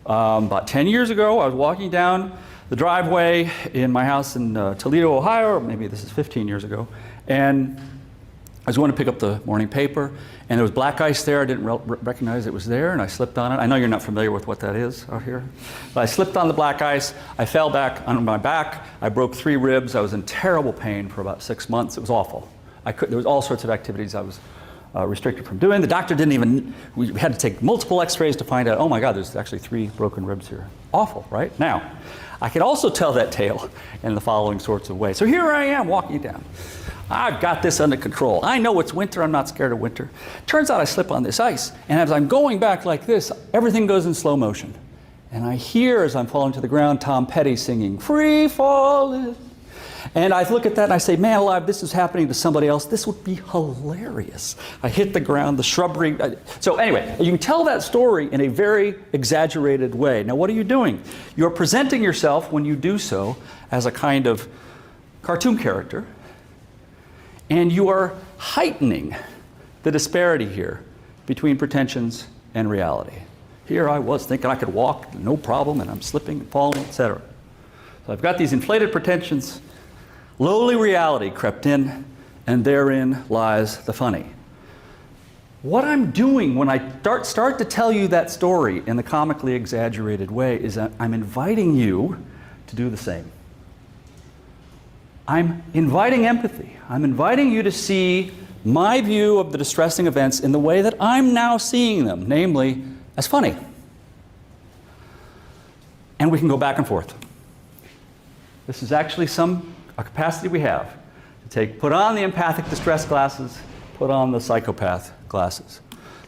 about 10 years ago, I was walking down the driveway in my house in Toledo, Ohio, or maybe this is 15 years ago, and I was going to pick up the morning paper, and there was black ice there. I didn't recognize it was there, and I slipped on it. I know you're not familiar with what that is out here. But I slipped on the black ice. I fell back on my back. I broke 3 ribs. I was in terrible pain for about 6 months. It was awful. There was all sorts of activities I was restricted from doing. The doctor didn't even, we had to take multiple x-rays to find out, oh my God, there's actually 3 broken ribs here. Awful, right? Now, I can also tell that tale in the following sorts of ways. So here I am walking down. I've got this under control. I know it's winter. I'm not scared of winter. Turns out I slip on this ice, and as I'm going back like this, everything goes in slow motion. And I hear, as I'm falling to the ground, Tom Petty singing, "Free Fallin'." And I look at that and I say, man alive, this is happening to somebody else. This would be hilarious. I hit the ground, the shrubbery. So anyway, you can tell that story in a very exaggerated way. Now what are you doing? You're presenting yourself, when you do so, as a kind of cartoon character. And you are heightening the disparity here between pretensions and reality. Here I was thinking I could walk, no problem, and I'm slipping and falling, etc. So I've got these inflated pretensions. Lowly reality crept in, and therein lies the funny. What I'm doing when I start to tell you that story in the comically exaggerated way is that I'm inviting you to do the same. I'm inviting empathy. I'm inviting you to see my view of the distressing events in the way that I'm now seeing them, namely as funny. And we can go back and forth. This is actually a capacity we have to put on the empathic distress glasses, put on the psychopath glasses.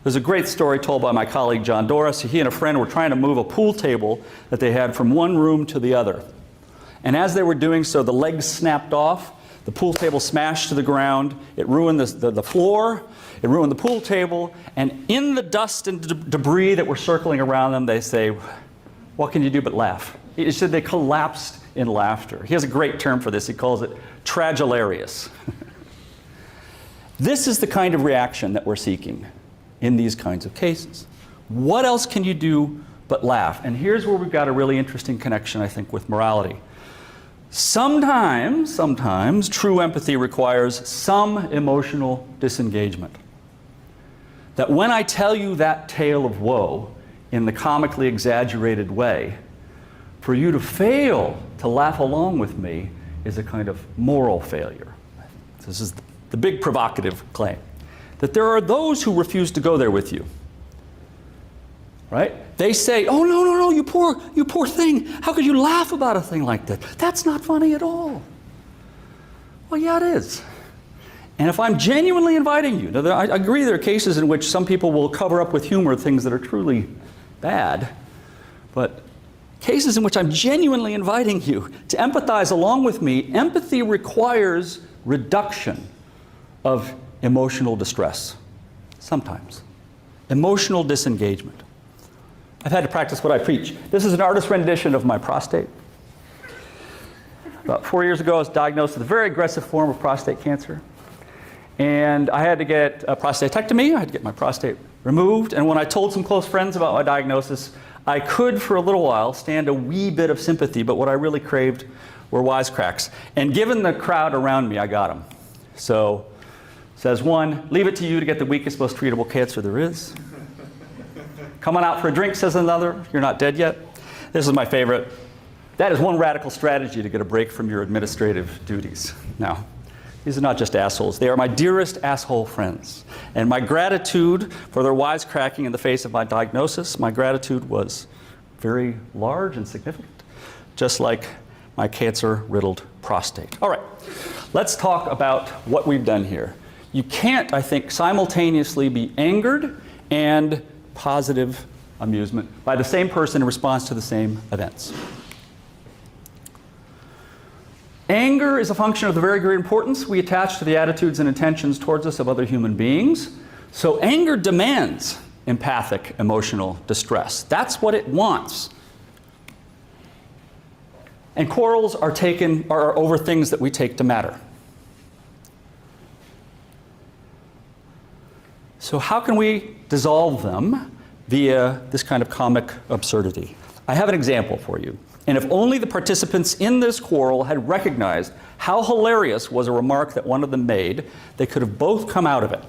There's a great story told by my colleague John Doris. He and a friend were trying to move a pool table that they had from one room to the other. And as they were doing so, the legs snapped off, the pool table smashed to the ground, it ruined the floor, it ruined the pool table, and in the dust and debris that were circling around them, they say, what can you do but laugh? He said they collapsed in laughter. He has a great term for this. He calls it tragilarious. This is the kind of reaction that we're seeking in these kinds of cases. What else can you do but laugh? And here's where we've got a really interesting connection, I think, with morality. Sometimes true empathy requires some emotional disengagement. That when I tell you that tale of woe in the comically exaggerated way, for you to fail to laugh along with me is a kind of moral failure. This is the big provocative claim. That there are those who refuse to go there with you. Right? They say, oh, no, you poor thing. How could you laugh about a thing like that? That's not funny at all. Well, yeah, it is. And if I'm genuinely inviting you, now, I agree there are cases in which some people will cover up with humor things that are truly bad, but cases in which I'm genuinely inviting you to empathize along with me, empathy requires reduction of emotional distress, sometimes. Emotional disengagement. I've had to practice what I preach. This is an artist's rendition of my prostate. About 4 years ago, I was diagnosed with a very aggressive form of prostate cancer. And I had to get a prostatectomy. I had to get my prostate removed. And when I told some close friends about my diagnosis, I could, for a little while, stand a wee bit of sympathy, but what I really craved were wisecracks. And given the crowd around me, I got them. So, says one, leave it to you to get the weakest, most treatable cancer there is. Come on out for a drink, says another, you're not dead yet. This is my favorite. That is one radical strategy to get a break from your administrative duties. Now, these are not just assholes. They are my dearest asshole friends. And my gratitude for their wisecracking in the face of my diagnosis, my gratitude was very large and significant, just like my cancer-riddled prostate. All right, let's talk about what we've done here. You can't, I think, simultaneously be angered and positive amusement by the same person in response to the same events. Anger is a function of the very great importance we attach to the attitudes and intentions towards us of other human beings. So anger demands empathic emotional distress. That's what it wants. And quarrels are over things that we take to matter. So how can we dissolve them via this kind of comic absurdity? I have an example for you. And if only the participants in this quarrel had recognized how hilarious was a remark that one of them made, they could have both come out of it.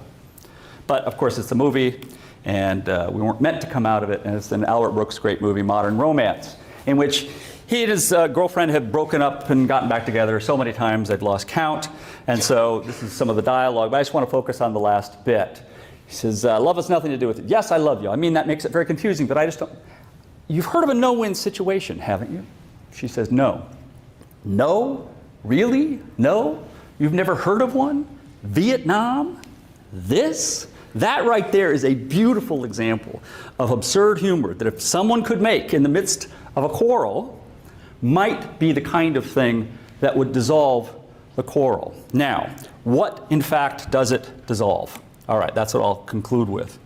But of course it's a movie, and we weren't meant to come out of it, and it's an Albert Brooks' great movie, Modern Romance, in which he and his girlfriend had broken up and gotten back together so many times they'd lost count. And so this is some of the dialogue, but I just want to focus on the last bit. He says, love has nothing to do with it. Yes, I love you. I mean, that makes it very confusing, but I just don't. You've heard of a no-win situation, haven't you? She says, no. No? Really? No? You've never heard of one? Vietnam? This? That right there is a beautiful example of absurd humor that if someone could make in the midst of a quarrel, might be the kind of thing that would dissolve the quarrel. Now, what in fact does it dissolve? All right, that's what I'll conclude with.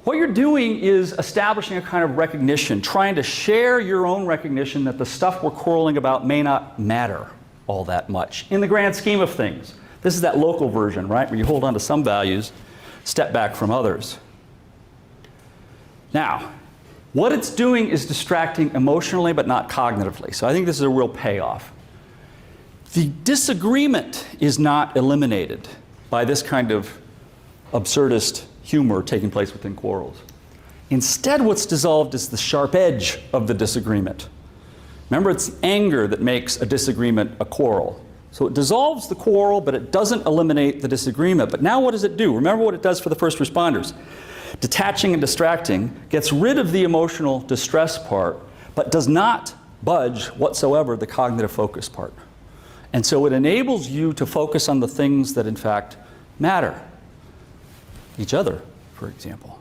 What you're doing is establishing a kind of recognition, trying to share your own recognition that the stuff we're quarreling about may not matter all that much in the grand scheme of things. This is that local version, right, where you hold on to some values, step back from others. Now, what it's doing is distracting emotionally but not cognitively. So I think this is a real payoff. The disagreement is not eliminated by this kind of absurdist humor taking place within quarrels. Instead, what's dissolved is the sharp edge of the disagreement. Remember, it's anger that makes a disagreement a quarrel. So it dissolves the quarrel, but it doesn't eliminate the disagreement. But now what does it do? Remember what it does for the first responders. Detaching and distracting gets rid of the emotional distress part, but does not budge whatsoever the cognitive focus part. And so it enables you to focus on the things that in fact matter. Each other, for example.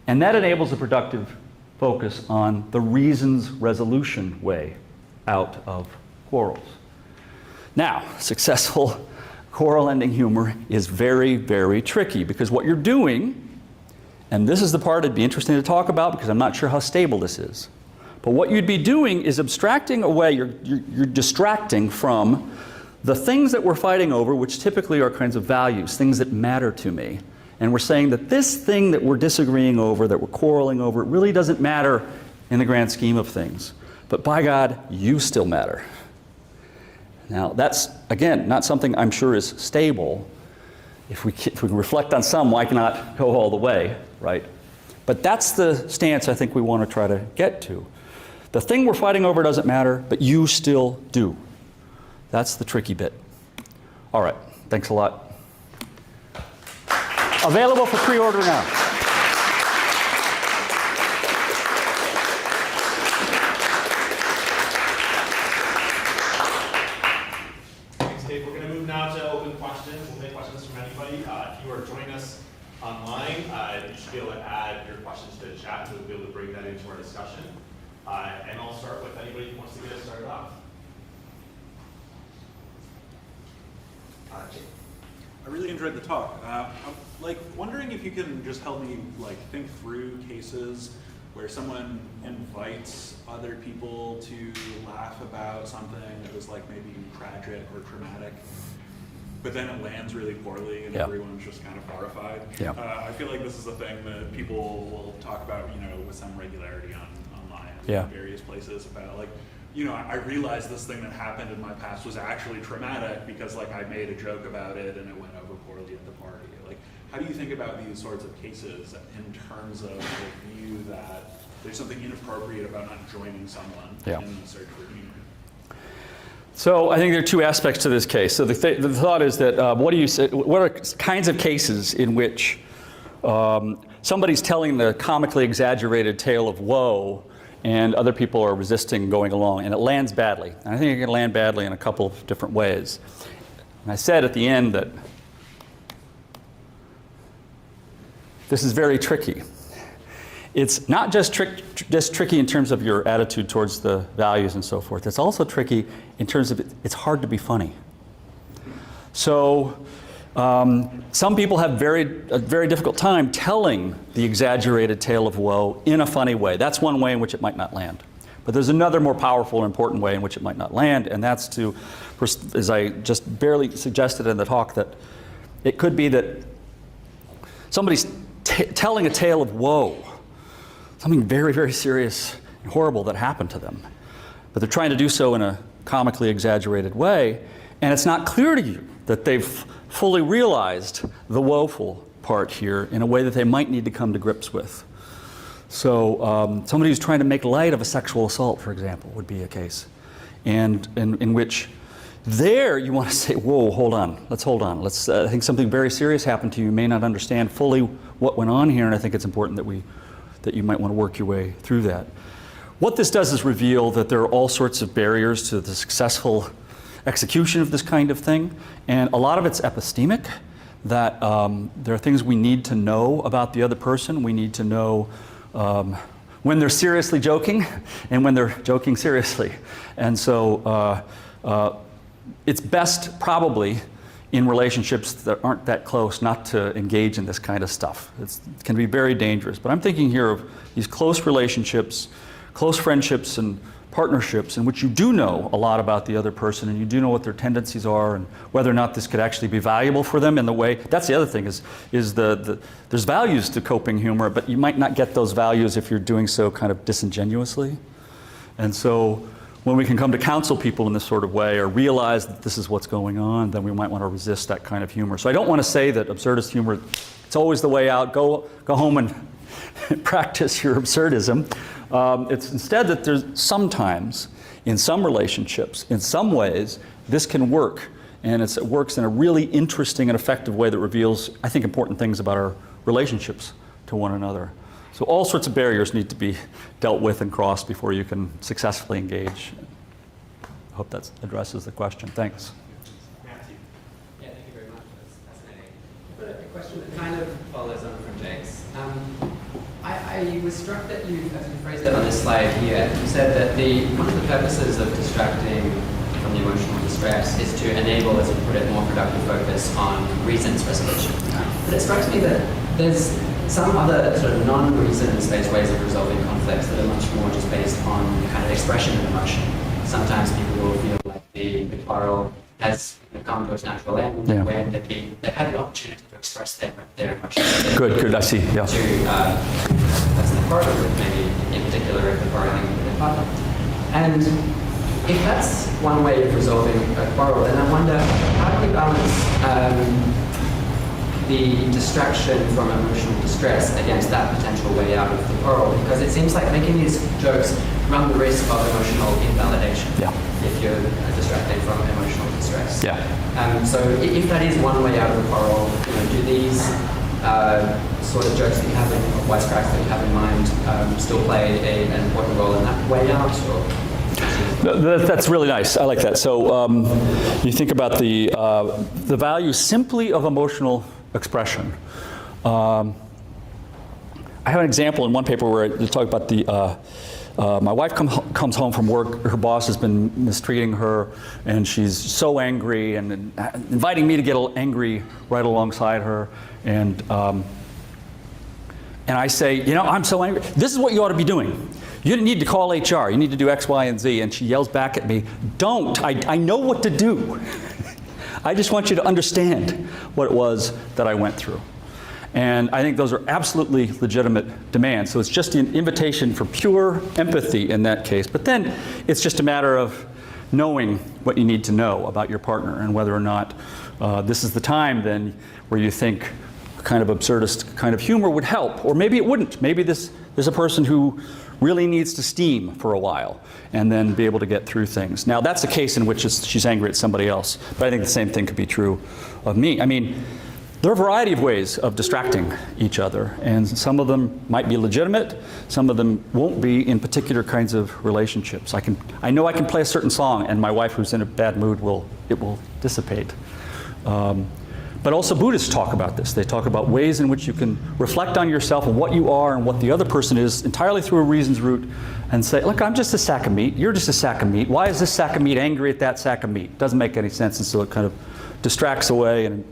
And that enables a productive focus on the reasons resolution way out of quarrels. Now, successful quarrel ending humor is very, very tricky because what you're doing, and this is the part it'd be interesting to talk about because I'm not sure how stable this is, but what you'd be doing is abstracting away, you're distracting from the things that we're fighting over, which typically are kinds of values, things that matter to me. And we're saying that this thing that we're disagreeing over, that we're quarreling over, it really doesn't matter in the grand scheme of things. But by God, you still matter. Now, that's, again, not something I'm sure is stable. If we can reflect on some, why not go all the way, right? But that's the stance I think we want to try to get to. The thing we're fighting over doesn't matter, but you still do. That's the tricky bit. All right, thanks a lot. Available for pre-order now. Thanks, Dave. We're going to move now to open questions. We'll take questions from anybody. If you are joining us online, you should be able to add your questions to the chat, so we'll be able to bring that into our discussion. And I'll start with anybody who wants to get us started off. I really enjoyed the talk. I'm wondering if you can just help me think through cases where someone invites other people to laugh about something that was maybe tragic or traumatic, but then it lands really poorly and everyone's just kind of horrified. Yeah. I feel like this is a thing that people will talk about, with some regularity online Yeah. in various places about you know, I realized this thing that happened in my past was actually traumatic because like I made a joke about it and it went over poorly at the party. Like, how do you think about these sorts of cases in terms of the view that there's something inappropriate about not joining someone in the search for humor? So I think there are two aspects to this case. So the thought is that what are kinds of cases in which somebody's telling the comically exaggerated tale of woe and other people are resisting going along, and it lands badly. And I think it can land badly in a couple of different ways. And I said at the end that this is very tricky. It's not just tricky in terms of your attitude towards the values and so forth. It's also tricky in terms of it's hard to be funny. So some people have a very difficult time telling the exaggerated tale of woe in a funny way. That's one way in which it might not land. But there's another more powerful and important way in which it might not land, and that's to, as I just barely suggested in the talk, that it could be that somebody's telling a tale of woe, something very, very serious and horrible that happened to them. But they're trying to do so in a comically exaggerated way, and it's not clear to you that they've fully realized the woeful part here in a way that they might need to come to grips with. So somebody who's trying to make light of a sexual assault, for example, would be a case. And in which there you want to say, whoa, hold on, let's hold on. I think something very serious happened to you. You may not understand fully what went on here, and I think it's important that you might want to work your way through that. What this does is reveal that there are all sorts of barriers to the successful execution of this kind of thing, and a lot of it's epistemic, that there are things we need to know about the other person. We need to know when they're seriously joking and when they're joking seriously. And so it's best probably in relationships that aren't that close not to engage in this kind of stuff. It can be very dangerous. But I'm thinking here of these close relationships, close friendships and partnerships in which you do know a lot about the other person and you do know what their tendencies are and whether or not this could actually be valuable for them in the way. That's the other thing is there's values to coping humor, but you might not get those values if you're doing so kind of disingenuously. And so when we can come to counsel people in this sort of way or realize that this is what's going on, then we might want to resist that kind of humor. So I don't want to say that absurdist humor, it's always the way out. Go home and practice your absurdism. It's instead that there's sometimes, in some relationships, in some ways, this can work. And it works in a really interesting and effective way that reveals, I think, important things about our relationships to one another. So all sorts of barriers need to be dealt with and crossed before you can successfully engage. I hope that addresses the question. Thanks. Matthew. Yeah, thank you very much. That's fascinating. I've got a question that kind of follows on from Jake's. I was struck that you, as you phrased it on this slide here, you said that one of the purposes of distracting from the emotional distress is to enable, as you put it, more productive focus on reasons resolution. But it strikes me that there's some other sort of non-reasons-based ways of resolving conflicts that are much more just based on kind of expression of emotion. Sometimes people will feel like the quarrel has come to its natural end, where they've had the opportunity to express their emotions. Good, I see, yeah. That's the quarrel with maybe, in particular, if they're quarreling with their partner. And if that's one way of resolving a quarrel, then I wonder, how do we balance the distraction from emotional distress against that potential way out of the quarrel? Because it seems like making these jokes run the risk of emotional invalidation if you're distracted from emotional distress. So if that is one way out of the quarrel, do these sort of jokes that you have or wisecracks that you have in mind still play an important role in that way out? Or? That's really nice. I like that. So you think about the value simply of emotional expression. I have an example in one paper where they talk about my wife comes home from work, her boss has been mistreating her, and she's so angry and inviting me to get angry right alongside her. And I say, I'm so angry. This is what you ought to be doing. You need to call HR. You need to do X, Y, and Z. And she yells back at me, don't. I know what to do. I just want you to understand what it was that I went through. And I think those are absolutely legitimate demands. So it's just an invitation for pure empathy in that case. But then it's just a matter of knowing what you need to know about your partner and whether or not this is the time then where you think a kind of absurdist kind of humor would help. Or maybe it wouldn't. Maybe there's a person who really needs to steam for a while and then be able to get through things. Now that's a case in which she's angry at somebody else. But I think the same thing could be true of me. I mean, there are a variety of ways of distracting each other, and some of them might be legitimate, some of them won't be in particular kinds of relationships. I know I can play a certain song and my wife who's in a bad mood will dissipate. But also Buddhists talk about this. They talk about ways in which you can reflect on yourself and what you are and what the other person is entirely through a reasons route and say, look, I'm just a sack of meat, you're just a sack of meat. Why is this sack of meat angry at that sack of meat? Doesn't make any sense, and so it kind of distracts away and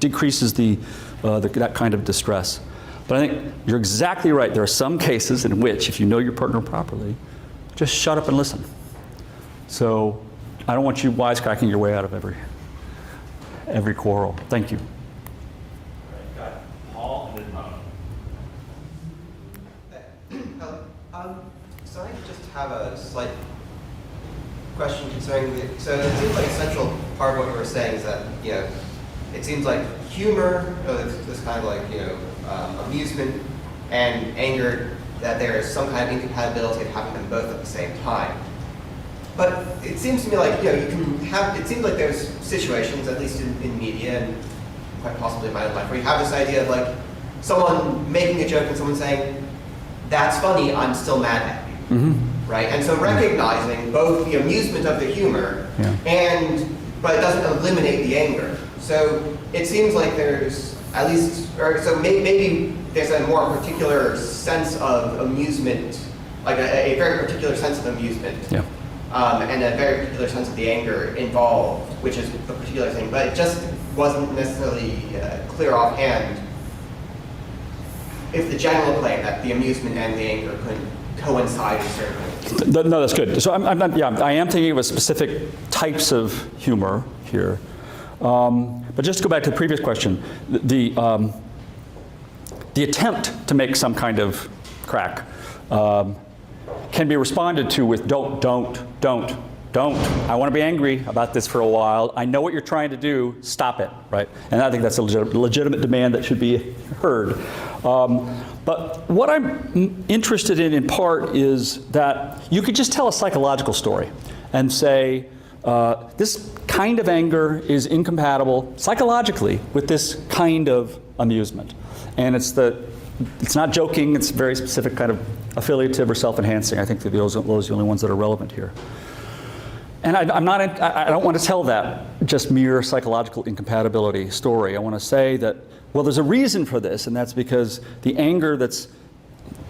decreases that kind of distress. But I think you're exactly right. There are some cases in which, if you know your partner properly, just shut up and listen. So I don't want you wisecracking your way out of every quarrel. Thank you. All right, got Paul and then Mo. So I just have a slight question concerning so it seems like a central part of what you were saying is that, it seems like humor, this kind of like, amusement and anger, that there is some kind of incompatibility of having them both at the same time. But it seems to me like, you can have, it seems like there's situations, at least in media and quite possibly in my own life, where you have this idea of like someone making a joke and someone saying, that's funny, I'm still mad at you. Mm-hmm. Right? And so recognizing both the amusement of the humor but it doesn't eliminate the anger. So it seems like there's at least, or so maybe there's a more particular sense of amusement, like a very particular sense of amusement. Yeah. And a very particular sense of the anger involved, which is the particular thing. But it just wasn't necessarily clear offhand if the general claim that the amusement and the anger couldn't coincide in certain ways. No, that's good. So I am thinking of a specific types of humor here. But just to go back to the previous question, the attempt to make some kind of crack can be responded to with don't. I want to be angry about this for a while. I know what you're trying to do. Stop it, right? And I think that's a legitimate demand that should be heard. But what I'm interested in part is that you could just tell a psychological story and say, this kind of anger is incompatible psychologically with this kind of amusement. And it's not joking, it's very specific kind of affiliative or self-enhancing. I think that those are the only ones that are relevant here. And I don't want to tell that just mere psychological incompatibility story. I want to say that, well, there's a reason for this, and that's because the anger that's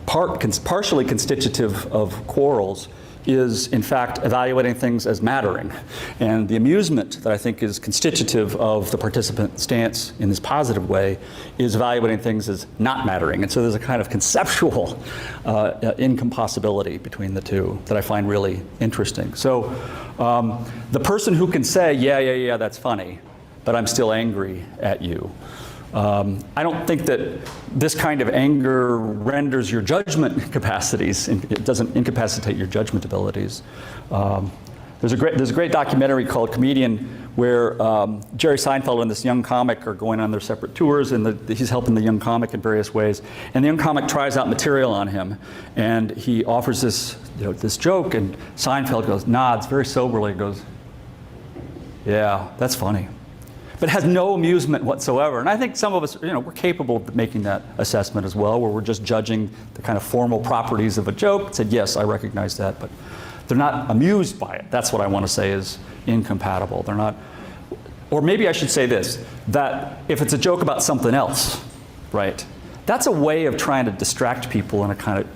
partially constitutive of quarrels is, in fact, evaluating things as mattering. And the amusement that I think is constitutive of the participant stance in this positive way is evaluating things as not mattering. And so there's a kind of conceptual incompossibility between the two that I find really interesting. So the person who can say, yeah, that's funny, but I'm still angry at you. I don't think that this kind of anger renders your judgment capacities, it doesn't incapacitate your judgment abilities. There's a great documentary called Comedian where Jerry Seinfeld and this young comic are going on their separate tours, and he's helping the young comic in various ways. And the young comic tries out material on him, and he offers this joke, and Seinfeld nods very soberly, goes, yeah, that's funny. But has no amusement whatsoever. And I think some of us, we're capable of making that assessment as well, where we're just judging the kind of formal properties of a joke, said, yes, I recognize that, but they're not amused by it. That's what I want to say is incompatible. They're not, or maybe I should say this, that if it's a joke about something else, right, that's a way of trying to distract people in a kind of,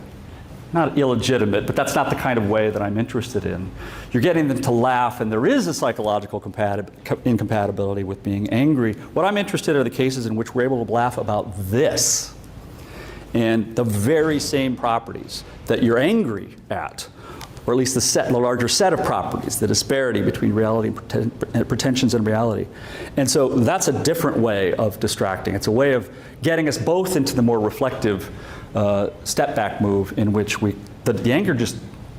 not illegitimate, but that's not the kind of way that I'm interested in. You're getting them to laugh, and there is a psychological incompatibility with being angry. What I'm interested in are the cases in which we're able to laugh about this and the very same properties that you're angry at or at least the larger set of properties, the disparity between reality and pretensions and reality. And so that's a different way of distracting. It's a way of getting us both into the more reflective step back move in which the anger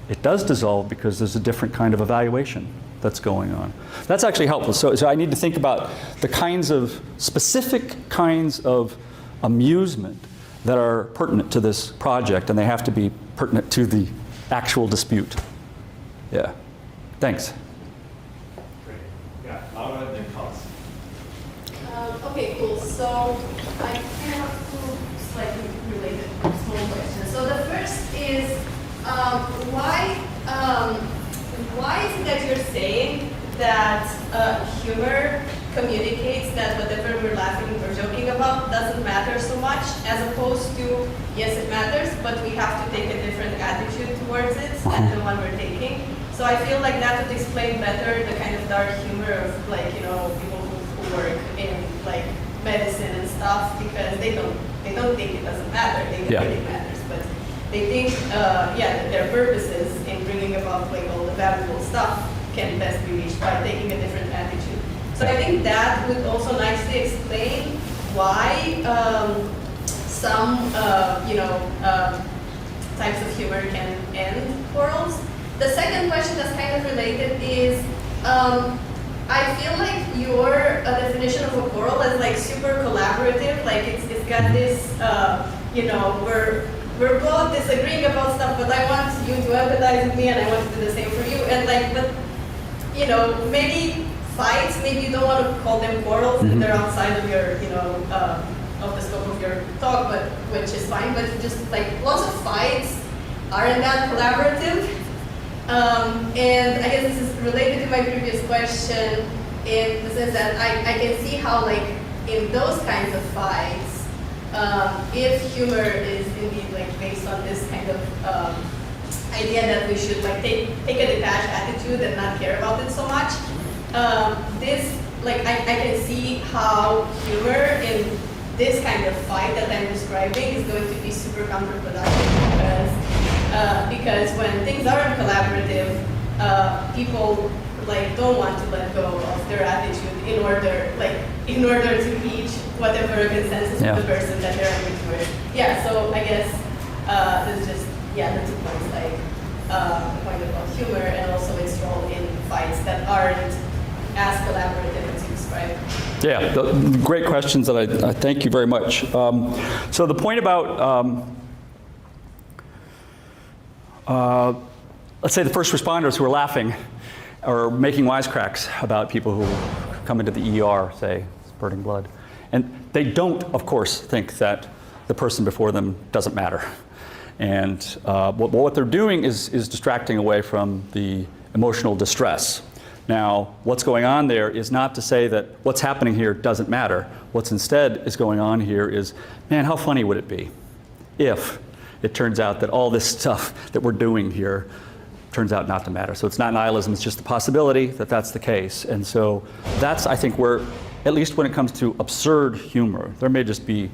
it does dissolve because there's a different kind of evaluation that's going on. That's actually helpful. So I need to think about the specific kinds of amusement that are pertinent to this project, and they have to be pertinent to the actual dispute. Yeah. Thanks. Great. Yeah, Laura and then Collis. Okay, cool. So I have two slightly related small questions. So the first is why is it that you're saying that humor communicates that whatever we're laughing or joking about doesn't matter so much, as opposed to, yes, it matters, but we have to take a different attitude towards it than the one we're taking. So I feel like that would explain better the kind of dark humor of, like, you know, people who work in like medicine and stuff, because they don't think it doesn't matter. They think it really matters, but they think that their purposes in bringing about like all the valuable stuff can best be reached by taking a different attitude. So I think that would also nicely explain why some types of humor can end quarrels. The second question that's kind of related is, I feel like your definition of a quarrel is like super collaborative. Like it's got this, we're both disagreeing about stuff, but I want you to empathize with me, and I want to do the same for you. And like, but maybe fights, maybe you don't want to call them quarrels, if they're outside of your, of the scope of your talk, but which is fine. But just like lots of fights aren't that collaborative. And I guess this is related to my previous question in the sense that I can see how, like, in those kinds of fights, if humor is indeed like based on this kind of idea that we should like take a detached attitude and not care about it so much, I can see how humor in this kind of fight that I'm describing is going to be super counterproductive because when things aren't collaborative, people like don't want to let go of their attitude in order to reach whatever consensus with the person that they're angry with. Yeah, so I guess there's just the 2 points, like the point about humor and also its role in fights that aren't as collaborative as you described. Yeah, great questions, and I thank you very much. So the point about let's say the first responders who are laughing or making wisecracks about people who come into the ER, say, spurting blood. And they don't, of course, think that the person before them doesn't matter. And what they're doing is distracting away from the emotional distress. Now, what's going on there is not to say that what's happening here doesn't matter. What's instead is going on here is, man, how funny would it be if it turns out that all this stuff that we're doing here turns out not to matter. So it's not nihilism, it's just the possibility that that's the case. And so that's, I think, where, at least when it comes to absurd humor, there may just be,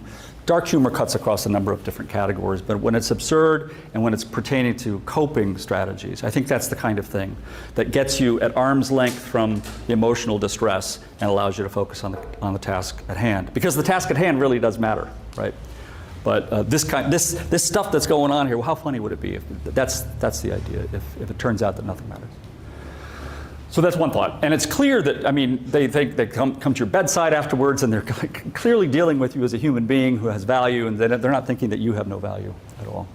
dark humor cuts across a number of different categories, but when it's absurd and when it's pertaining to coping strategies, I think that's the kind of thing that gets you at arm's length from the emotional distress and allows you to focus on the task at hand. Because the task at hand really does matter, right? But this stuff that's going on here, well, how funny would it be if that's the idea, if it turns out that nothing matters. So that's one thought. And it's clear that, I mean, they come to your bedside afterwards and they're clearly dealing with you as a human being who has value, and they're not thinking that you have no value at all.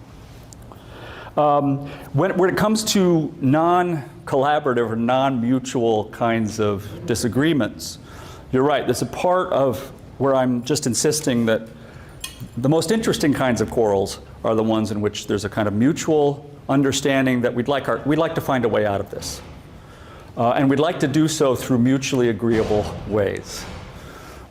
When it comes to non-collaborative or non-mutual kinds of disagreements, you're right. There's a part of where I'm just insisting that the most interesting kinds of quarrels are the ones in which there's a kind of mutual understanding that we'd like to find a way out of this. And we'd like to do so through mutually agreeable ways.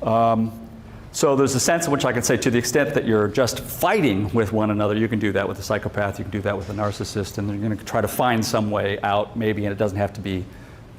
So there's a sense in which I can say, to the extent that you're just fighting with one another, you can do that with a psychopath, you can do that with a narcissist, and you're going to try to find some way out, maybe, and it doesn't have to be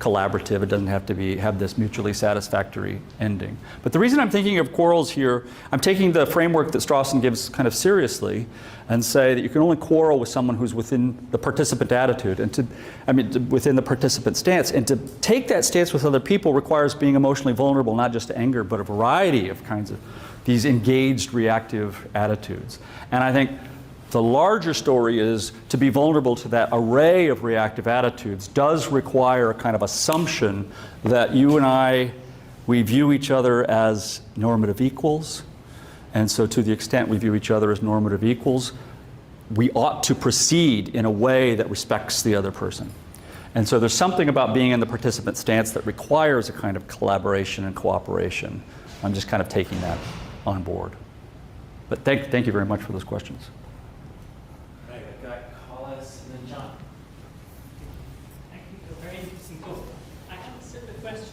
collaborative. It doesn't have to have this mutually satisfactory ending. But the reason I'm thinking of quarrels here, I'm taking the framework that Strawson gives kind of seriously and say that you can only quarrel with someone who's within the participant attitude and within the participant stance. And to take that stance with other people requires being emotionally vulnerable, not just to anger, but a variety of kinds of these engaged reactive attitudes. And I think the larger story is to be vulnerable to that array of reactive attitudes does require a kind of assumption that you and we view each other as normative equals. And so to the extent we view each other as normative equals, we ought to proceed in a way that respects the other person. And so there's something about being in the participant stance that requires a kind of collaboration and cooperation. I'm just kind of taking that on board. But thank you very much for those questions.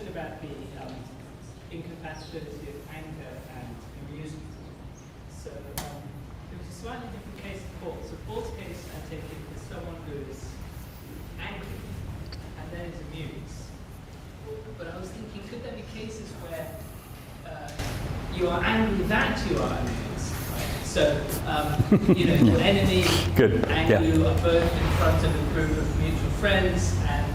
About the incompatibility of anger and amusement. So it was a slightly different case of Paul. So Paul's case, I take it, is someone who is angry and then is amused. But I was thinking, could there be cases where you are angry that you are amused? Right? So, your enemy and you are both in front of a group of mutual friends, and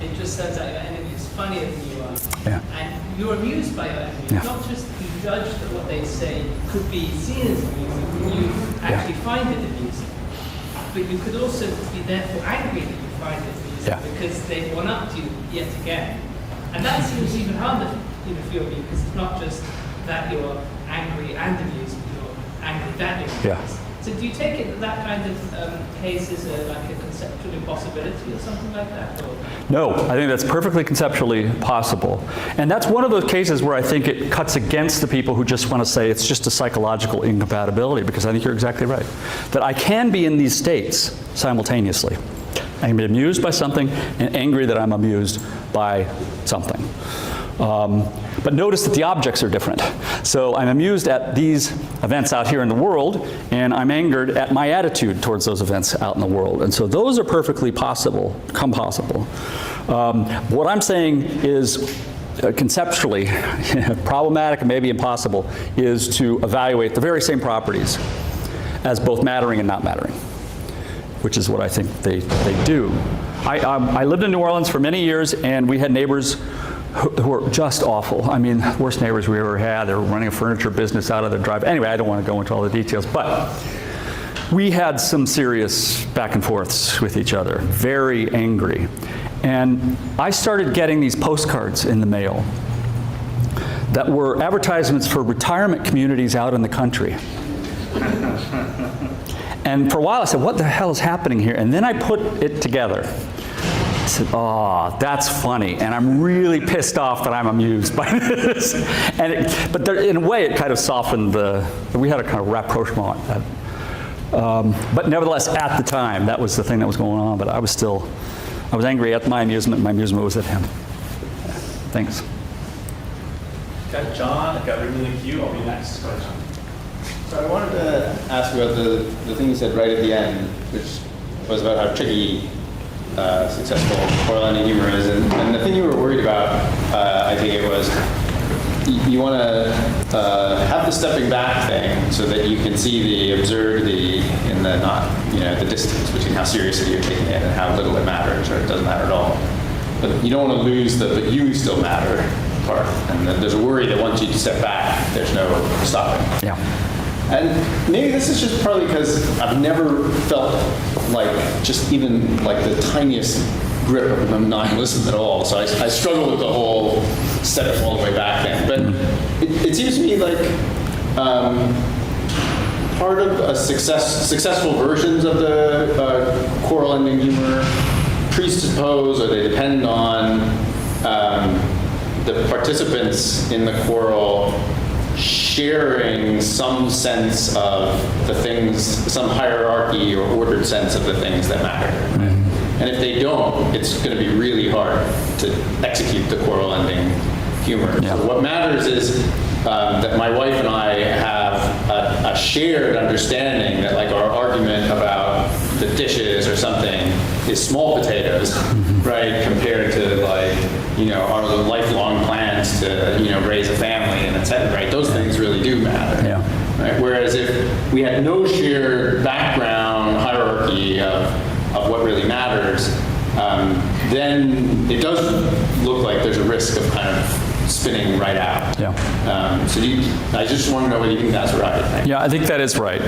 it just turns out your enemy is funnier than you are. Yeah. And you're amused by your enemy. Yeah. Not just that you judge that what they say could be seen as amusing, you actually find it amusing. But you could also be therefore angry that you find it amusing because they've one-upped you yet again. And that seems even harder for your view, because it's not just that you're angry and amused, but you're angry that you're amused. Yeah. So do you take it that kind of case is like a conceptual impossibility or something like that? Or? No, I think that's perfectly conceptually possible. And that's one of those cases where I think it cuts against the people who just want to say it's just a psychological incompatibility, because I think you're exactly right. That I can be in these states simultaneously. I can be amused by something and angry that I'm amused by something. But notice that the objects are different. So I'm amused at these events out here in the world, and I'm angered at my attitude towards those events out in the world. And so those are perfectly possible, What I'm saying is conceptually problematic and maybe impossible is to evaluate the very same properties as both mattering and not mattering, which is what I think they do. I lived in New Orleans for many years, and we had neighbors who were just awful. I mean, worst neighbors we ever had. They were running a furniture business out of their drive. Anyway, I don't want to go into all the details, but we had some serious back and forths with each other, very angry. And I started getting these postcards in the mail that were advertisements for retirement communities out in the country. And for a while I said, what the hell is happening here? And then I put it together. I said, oh, that's funny, and I'm really pissed off that I'm amused by this. But in a way, it kind of softened we had a kind of rapprochement. But nevertheless, at the time, that was the thing that was going on, but I was angry at my amusement was at him. Thanks. Got John, I've got Ruben in the queue, I'll be next. Go ahead, John. So I wanted to ask about the thing you said right at the end, which was about how tricky successful Quarrel and humor is, and the thing you were worried about, I think it was, you want to have the stepping back thing so that you can see the absurdity in the the distance between how seriously you're taking it and how little it matters, or it doesn't matter at all. But you don't want to lose but you still matter part, and there's a worry that once you step back, there's no stopping. Yeah. And maybe this is just partly because I've never felt like just even like the tiniest grip of nihilism at all. So I struggle with the whole step it all the way back thing. But it seems to me like part of a successful versions of the quarrel ending humor presuppose, or they depend on the participants in the quarrel sharing some sense of the things, some hierarchy or ordered sense of the things that matter. And if they don't, it's going to be really hard to execute the quarrel ending humor. Yeah. So what matters is that my wife and I have a shared understanding that, like, our argument about the dishes or something is small potatoes, right, compared to, like, are the lifelong plans to, raise a family and et cetera, right? Those things really do matter. Yeah. Right? Whereas if we had no shared background hierarchy of what really matters, then it does look like there's a risk of kind of spinning right out. Yeah. I just want to know whether you think that's right. Yeah, I think that is right.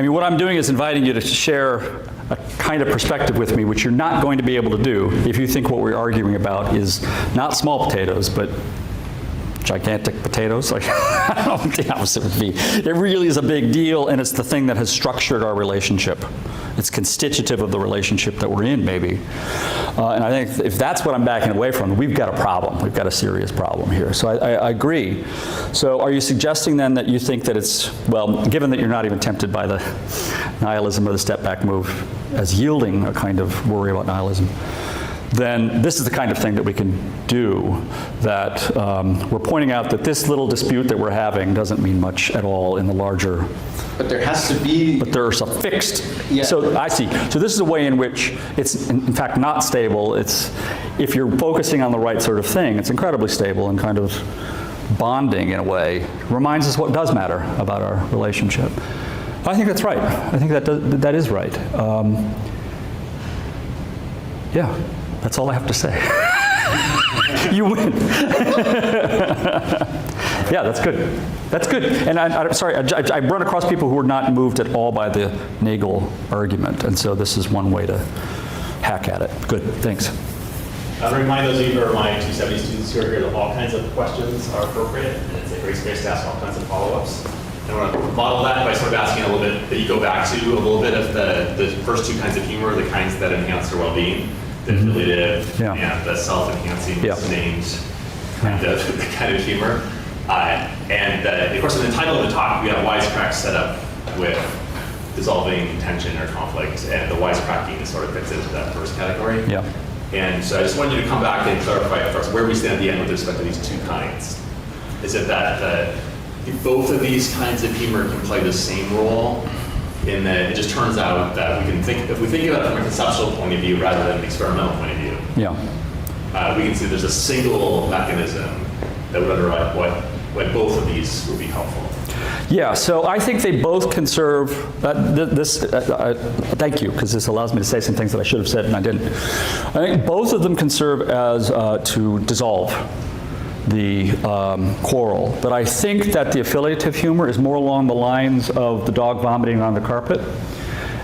What I'm doing is inviting you to share a kind of perspective with me, which you're not going to be able to do if you think what we're arguing about is not small potatoes, but gigantic potatoes. Like, I don't know what the opposite would be. It really is a big deal, and it's the thing that has structured our relationship. It's constitutive of the relationship that we're in, maybe. And I think if that's what I'm backing away from, we've got a problem. We've got a serious problem here. So I agree. So are you suggesting then that you think that it's, well, given that you're not even tempted by the nihilism or the step back move as yielding a kind of worry about nihilism, then this is the kind of thing that we can do, that we're pointing out that this little dispute that we're having doesn't mean much at all in the larger. But there has to be. But there's a fixed. Yeah. So I see. So this is a way in which it's in fact not stable. It's, if you're focusing on the right sort of thing, it's incredibly stable and kind of bonding in a way. Reminds us what does matter about our relationship. I think that's right. I think that is right. Yeah. That's all I have to say. You win. Yeah, that's good. That's good. And I'm sorry, I run across people who are not moved at all by the Nagel argument, and so this is one way to hack at it. Good, thanks. I remind those of you who are my 270 students who are here that all kinds of questions are appropriate, and it's a great space to ask all kinds of follow-ups. I want to model that by sort of asking a little bit, that you go back to a little bit of the first two kinds of humor, the kinds that enhance their well-being. The affiliative and the self-enhancing named kind of humor. And of course, in the title of the talk, we have wisecracks set up with dissolving tension or conflict, and the wisecracking sort of fits into that first category. Yeah. And so I just wanted you to come back and clarify for us where we stand at the end with respect to these two kinds. Is it that both of these kinds of humor can play the same role? In that it just turns out that we can think, if we think about it from a conceptual point of view rather than an experimental point of view, we can see there's a single mechanism that would underwrite what both of these would be helpful. Yeah, so I think they both can serve, thank you, because this allows me to say some things that I should have said and I didn't. I think both of them can serve as to dissolve the quarrel. But I think that the affiliative humor is more along the lines of the dog vomiting on the carpet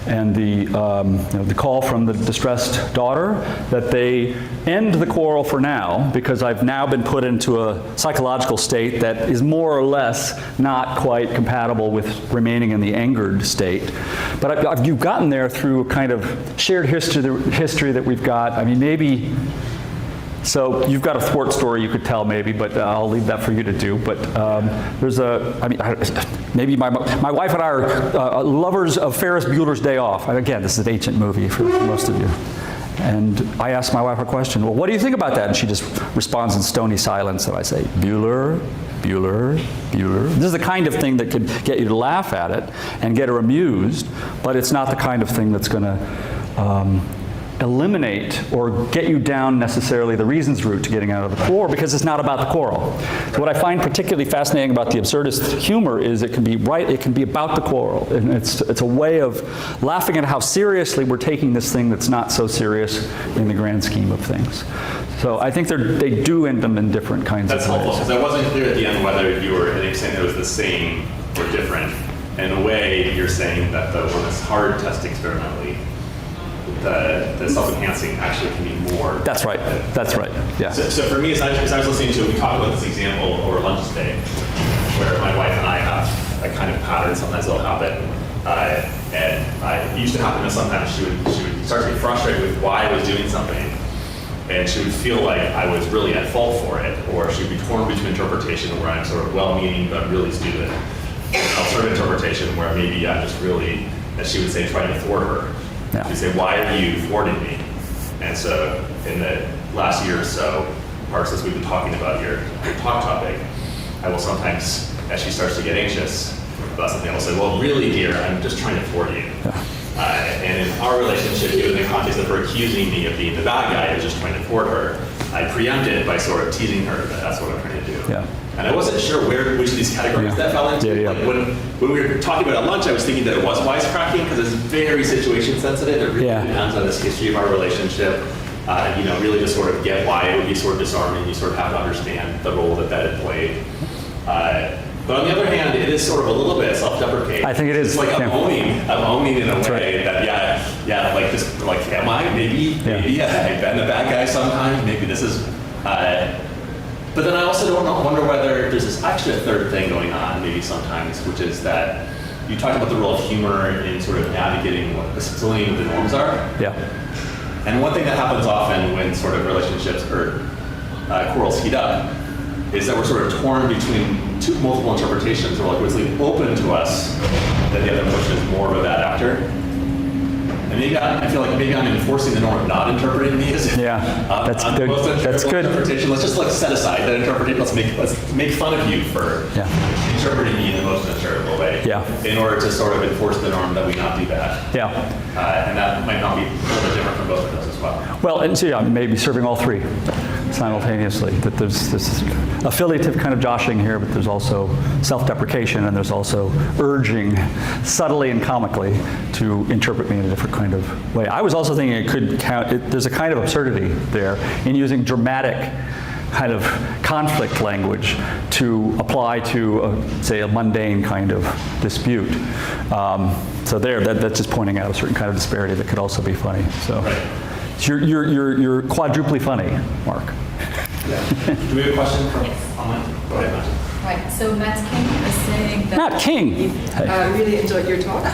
and the call from the distressed daughter, that they end the quarrel for now because I've now been put into a psychological state that is more or less not quite compatible with remaining in the angered state. But you've gotten there through a kind of shared history that we've got. I mean, maybe. So you've got a thwart story you could tell maybe, but I'll leave that for you to do. But maybe my wife and I are lovers of Ferris Bueller's Day Off. And again, this is an ancient movie for most of you. And I asked my wife a question, well, what do you think about that? And she just responds in stony silence, and I say, Bueller, Bueller, Bueller. This is the kind of thing that could get you to laugh at it and get her amused, but it's not the kind of thing that's going to eliminate or get you down necessarily the reasons route to getting out of the quarrel, because it's not about the quarrel. So what I find particularly fascinating about the absurdist humor is it can be about the quarrel, and it's a way of laughing at how seriously we're taking this thing that's not so serious in the grand scheme of things. So I think they do end them in different kinds of ways. That's helpful, because I wasn't clear at the end whether you were saying it was the same or different. In a way, you're saying that the one that's hard testing experimentally, the self-enhancing actually can be more. That's right. That's right. Yeah. So for me, as I was listening to it, we talked about this example over lunch today, where my wife and I have a kind of pattern. Sometimes it'll happen, and it used to happen that sometimes she would start to get frustrated with why I was doing something, and she would feel like I was really at fault for it, or she'd be torn between interpretation where I'm sort of well-meaning but really stupid, and alternative interpretation where maybe I'm just really, as she would say, trying to thwart her. Yeah. She'd say, why are you thwarting me? And so in the last year or so, Parks, as we've been talking about your talk topic, I will sometimes, as she starts to get anxious about something, I will say, well, really, dear, I'm just trying to thwart you. Yeah. And in our relationship, given the context of her accusing me of being the bad guy who's just trying to court her, I preempted by sort of teasing her that that's what I'm trying to do. Yeah. And I wasn't sure which of these categories that fell into. Yeah, yeah. Like when we were talking about it at lunch, I was thinking that it was wisecracking because it's very situation sensitive. It really depends on this history of our relationship. Really just sort of get why it would be sort of disarming. You sort of have to understand the role that it played. But on the other hand, it is sort of a little bit self-deprecating. I think it is. It's like I'm owning in a That's way right. that like this, like am I? Maybe I've been the bad guy sometimes. Maybe this is. But then I also don't wonder whether there's this actually a third thing going on, maybe sometimes, which is that you talked about the role of humor in sort of navigating what explaining what the norms are. Yeah. And one thing that happens often when sort of relationships or quarrels heat up is that we're sort of torn between multiple interpretations, or like what's open to us that the other person is more of a bad actor. And maybe I feel like maybe I'm enforcing the norm of not interpreting me as That's good. That's good. interpretation. Let's just like set aside that interpretation. Let's make fun of you for interpreting me in the most uncharitable way. Yeah. In order to sort of enforce the norm that we not do that. Yeah. And that might not be a little bit different from both of those as well. Well, and so maybe serving all three simultaneously. That there's this affiliative kind of joshing here, but there's also self-deprecation, and there's also urging subtly and comically to interpret me in a different kind of way. I was also thinking it could count, there's a kind of absurdity there in using dramatic kind of conflict language to apply to, say, a mundane kind of dispute. So that's just pointing out a certain kind of disparity that could also be funny. So you're quadruply funny, Mark. Yeah. Do we have a question from online? Go ahead, Matt. Right, so Matt King is saying that Matt King. he really enjoyed your talk.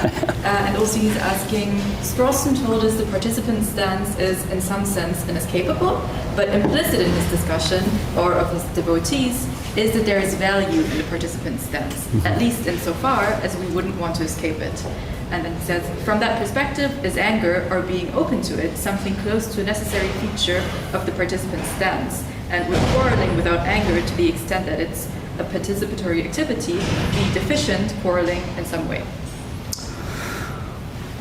And also he's asking, Strawson told us the participant stance is in some sense inescapable, but implicit in his discussion, or of his devotees, is that there is value in the participant stance, at least insofar as we wouldn't want to escape it. And then he says, from that perspective, is anger, or being open to it, something close to a necessary feature of the participant stance? And would quarreling without anger, to the extent that it's a participatory activity, be deficient quarreling in some way?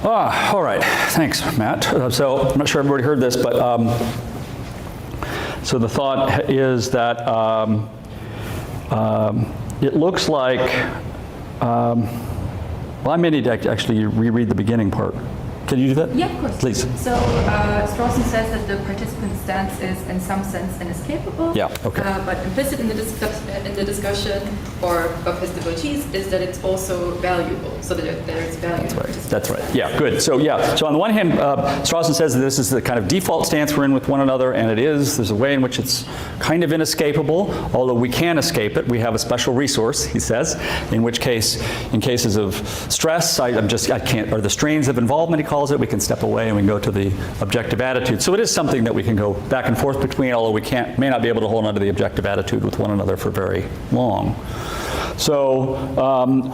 All right, thanks, Matt. So I'm not sure everybody heard this, but so the thought is that it looks like, well, I may need to actually reread the beginning part. Can you do that? Yeah, of course. Please. So Strawson says that the participant stance is in some sense inescapable. Yeah, okay. But implicit in the discussion, or of his devotees, is that it's also valuable, so that there is value. That's right. Yeah, good. So so on the one hand, Strawson says that this is the kind of default stance we're in with one another, and it is. There's a way in which it's kind of inescapable, although we can escape it. We have a special resource, he says, in which case, in cases of stress, I can't, or the strains of involvement, he calls it, we can step away and we can go to the objective attitude. So it is something that we can go back and forth between, although we may not be able to hold on to the objective attitude with one another for very long. So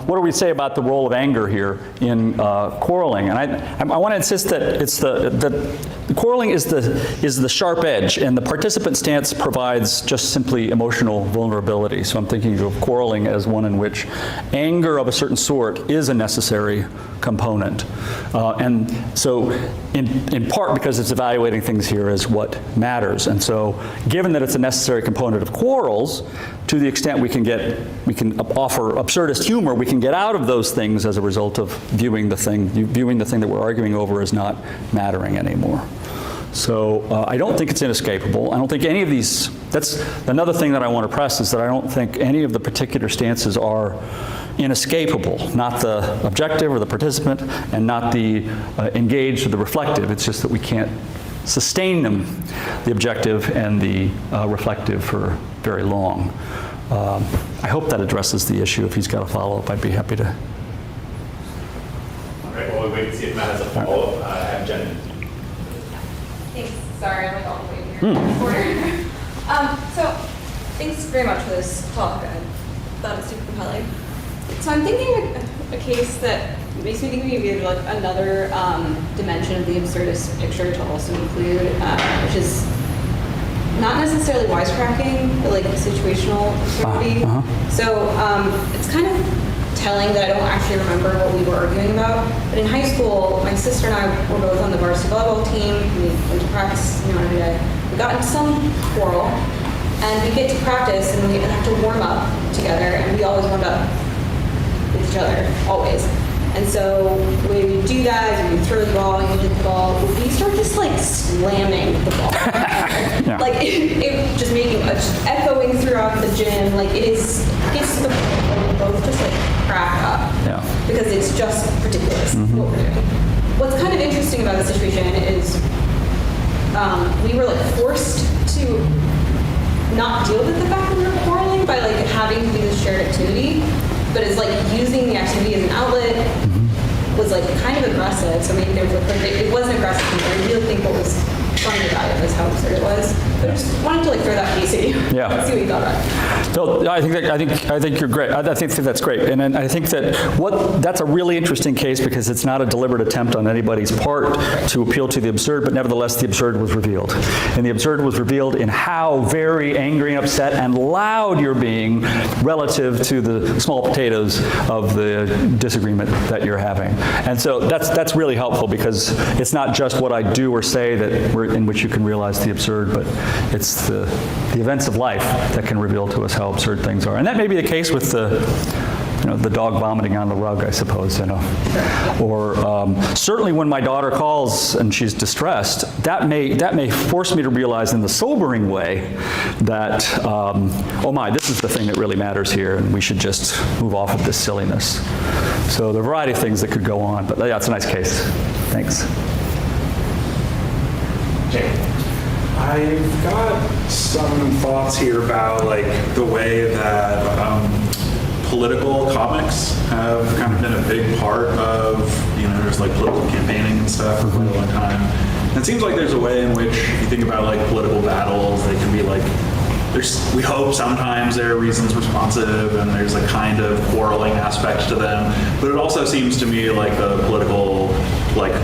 what do we say about the role of anger here in quarreling? And I want to insist that it's the quarreling is the sharp edge, and the participant stance provides just simply emotional vulnerability. So I'm thinking of quarreling as one in which anger of a certain sort is a necessary component. And so in part because it's evaluating things here as what matters. And so given that it's a necessary component of quarrels, to the extent we can offer absurdist humor, we can get out of those things as a result of viewing the thing that we're arguing over as not mattering anymore. So I don't think it's inescapable. I don't think any of these, that's another thing that I want to press, is that I don't think any of the particular stances are inescapable, not the objective or the participant, and not the engaged or the reflective. It's just that we can't sustain them, the objective and the reflective, for very long. I hope that addresses the issue. If he's got a follow-up, I'd be happy to. All right, well, we'll wait and see if Matt has a follow-up. I have Jen. Thanks. Sorry, I'm like all the way here. So, thanks very much for this talk. I thought it was super compelling. So I'm thinking a case that makes me think maybe like another dimension of the absurdist picture to also include, which is not necessarily wisecracking, but like situational absurdity. So it's kind of telling that I don't actually remember what we were arguing about. But in high school, my sister and I were both on the varsity volleyball team. We went to practice, every day. We got into some quarrel, and we get to practice, and we have to warm up together, and we always warmed up with each other, always. And so when we do that, we throw the ball, you hit the ball, we start just like slamming the ball. Yeah. Like it just making just echoing throughout the gym. Like gets to the point where we both just like crack up. Yeah. Because it's just ridiculous what we're doing. What's kind of interesting about the situation is we were like forced to not deal with the fact that we were quarreling by like having to do this shared activity. But it's like using the activity as an outlet was like kind of aggressive. So maybe there was it wasn't aggressive. I really think what was funny about it was how absurd it was. But I just wanted to like throw that piece at you. Yeah. See what you thought about it. Phil, I think you're great. I think that's great, and I think that's a really interesting case because it's not a deliberate attempt on anybody's part to appeal to the absurd, but nevertheless the absurd was revealed, and the absurd was revealed in how very angry and upset and loud you're being relative to the small potatoes of the disagreement that you're having, and so that's really helpful because it's not just what I do or say in which you can realize the absurd, but it's the events of life that can reveal to us how absurd things are. And that may be the case with the dog vomiting on the rug, I suppose, Or certainly when my daughter calls and she's distressed, that may force me to realize in the sobering way that, oh my, this is the thing that really matters here, and we should just move off of this silliness. So there are a variety of things that could go on, but yeah, it's a nice case. Thanks. I've got some thoughts here about like the way that political comics have kind of been a big part of, there's like political campaigning and stuff for quite a long time. And it seems like there's a way in which you think about like political battles, they can be like, we hope sometimes there are reasons responsive and there's a kind of quarreling aspect to them. But it also seems to me like the political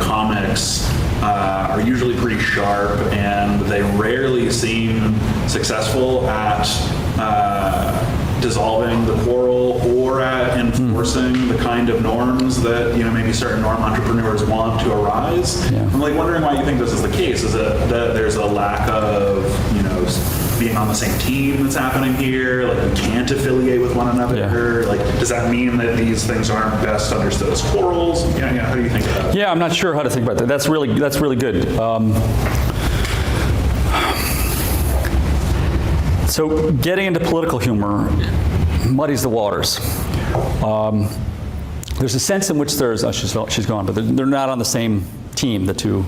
comics are usually pretty sharp, and they rarely seem successful at dissolving the quarrel or at enforcing the kind of norms that maybe certain norm entrepreneurs want to arise. Yeah. I'm wondering why you think this is the case. Is it that there's a lack of being on the same team that's happening here? You can't affiliate with one another. Yeah. Does that mean that these things aren't best understood as quarrels? How do you think about it? Yeah, I'm not sure how to think about that. That's really good. So getting into political humor muddies the waters. There's a sense in which she's gone, but they're not on the same team, the two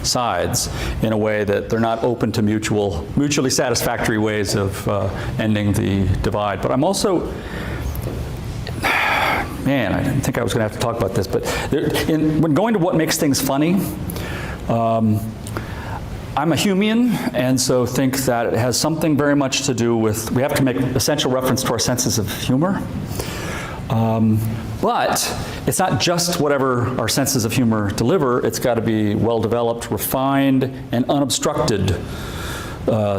sides, in a way that they're not open to mutually satisfactory ways of ending the divide. But I'm also, man, I didn't think I was going to have to talk about this, but when going to what makes things funny, I'm a Humean, and so think that it has something very much to do with, we have to make essential reference to our senses of humor. But it's not just whatever our senses of humor deliver, it's got to be well-developed, refined, and unobstructed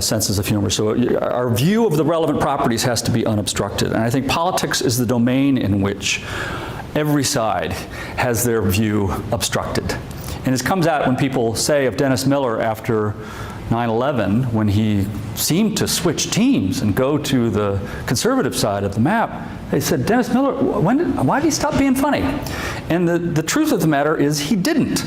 senses of humor. So our view of the relevant properties has to be unobstructed. And I think politics is the domain in which every side has their view obstructed. And this comes out when people say of Dennis Miller after 9/11, when he seemed to switch teams and go to the conservative side of the map, they said, Dennis Miller, why did he stop being funny? And the truth of the matter is he didn't.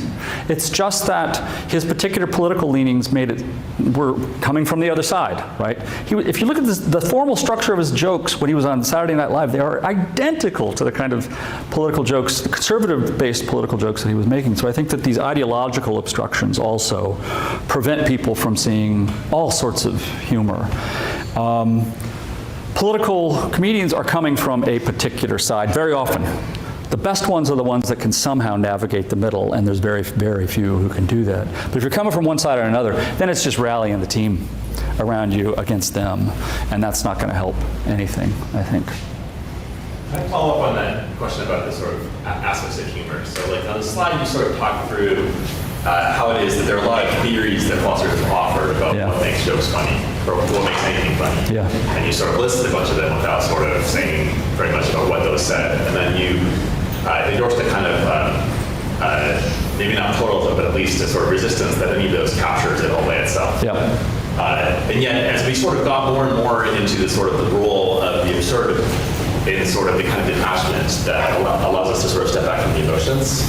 It's just that his particular political leanings were coming from the other side, right? If you look at the formal structure of his jokes when he was on Saturday Night Live, they are identical to the kind of political jokes, the conservative-based political jokes that he was making. So I think that these ideological obstructions also prevent people from seeing all sorts of humor. Political comedians are coming from a particular side very often. The best ones are the ones that can somehow navigate the middle, and there's very, very few who can do that. But if you're coming from one side or another, then it's just rallying the team around you against them, and that's not going to help anything, I think. Can I follow up on that question about the sort of aspects of humor? So on the slide you sort of talk through how it is that there are a lot of theories that Foster has offered about what makes jokes funny, or what makes anything funny. Yeah. And you sort of listed a bunch of them without sort of saying very much about what those said. And then you endorsed a kind of, maybe not pluralism, but at least a sort of resistance that any of those captures it all by itself. Yeah. And yet, as we sort of got more and more into the sort of the role of the absurd in sort of the kind of detachment that allows us to sort of step back from the emotions,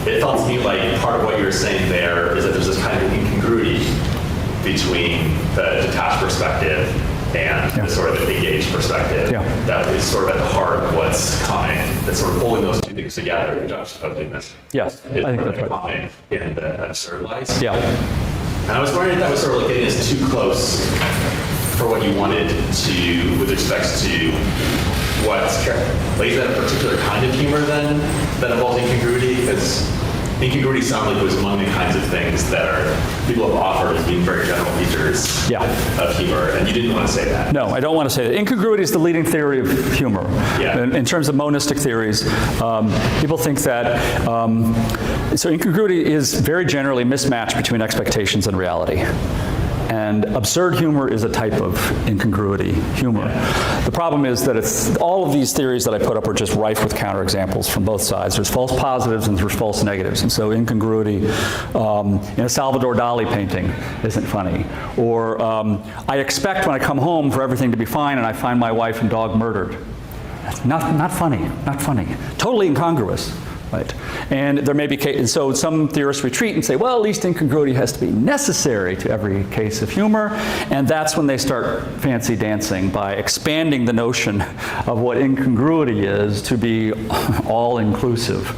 it felt to me like part of what you were saying there is that there's this kind of incongruity between the detached perspective and the sort of engaged perspective that is sort of at the heart of what's coming, that's sort of pulling those two things together, juxtaposing this. Yes, I think that's right. Common in the absurd life. Yeah. And I was wondering if that was sort of like getting us too close for what you wanted to, with respect to what's, like, is that a particular kind of humor then that involves incongruity? Because incongruity sounded like it was among the kinds of things that people have offered as being very general features of humor, and you didn't want to say that. No, I don't want to say that. Incongruity is the leading theory of humor. Yeah. In terms of monistic theories, people think that, so incongruity is very generally mismatch between expectations and reality. And absurd humor is a type of incongruity humor. The problem is that it's all of these theories that I put up are just rife with counterexamples from both sides. There's false positives and there's false negatives. And so incongruity in a Salvador Dali painting isn't funny. Or I expect when I come home for everything to be fine and I find my wife and dog murdered. That's not funny, not funny. Totally incongruous. Right. And there may be so some theorists retreat and say, well, at least incongruity has to be necessary to every case of humor, and that's when they start fancy dancing by expanding the notion of what incongruity is to be all-inclusive.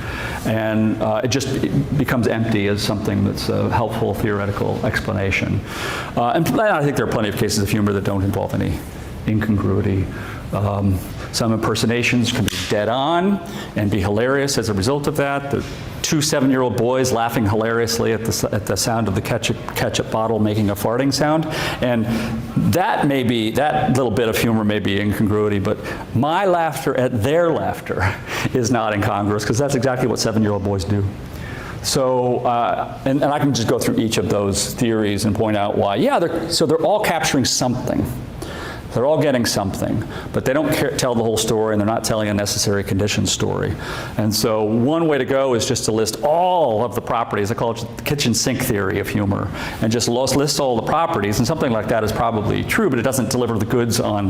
And it becomes empty as something that's a helpful theoretical explanation. And I think there are plenty of cases of humor that don't involve any incongruity. Some impersonations can be dead on and be hilarious as a result of that. The two 7-year-old boys laughing hilariously at the sound of the ketchup bottle making a farting sound. And that little bit of humor may be incongruity, but my laughter at their laughter is not incongruous, because that's exactly what 7-year-old boys do. So, and I can just go through each of those theories and point out why. They're all capturing something. They're all getting something, but they don't tell the whole story, and they're not telling a necessary condition story. And so one way to go is just to list all of the properties. I call it the kitchen sink theory of humor, and just list all the properties, and something like that is probably true, but it doesn't deliver the goods on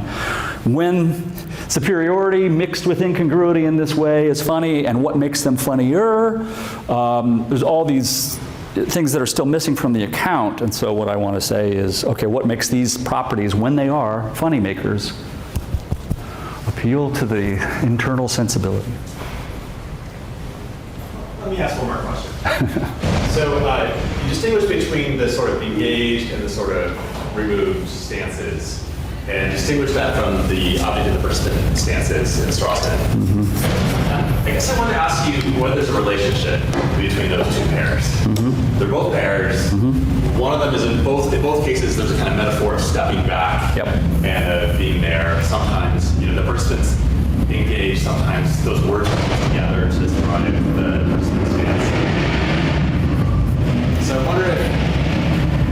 when superiority mixed with incongruity in this way is funny, and what makes them funnier. There's all these things that are still missing from the account, and so what I want to say is, okay, what makes these properties, when they are funny makers, appeal to the internal sensibility? Let me ask one more question. So you distinguish between the sort of engaged and the sort of removed stances, and distinguish that from the object and the participant stances in Strawson. I guess I wanted to ask you whether there's a relationship between those two pairs. They're both pairs. One of them is in both cases, there's a kind of metaphor of stepping back and of being there. Sometimes, the participants engage, sometimes those words come together to describe the participant's stance. So I wonder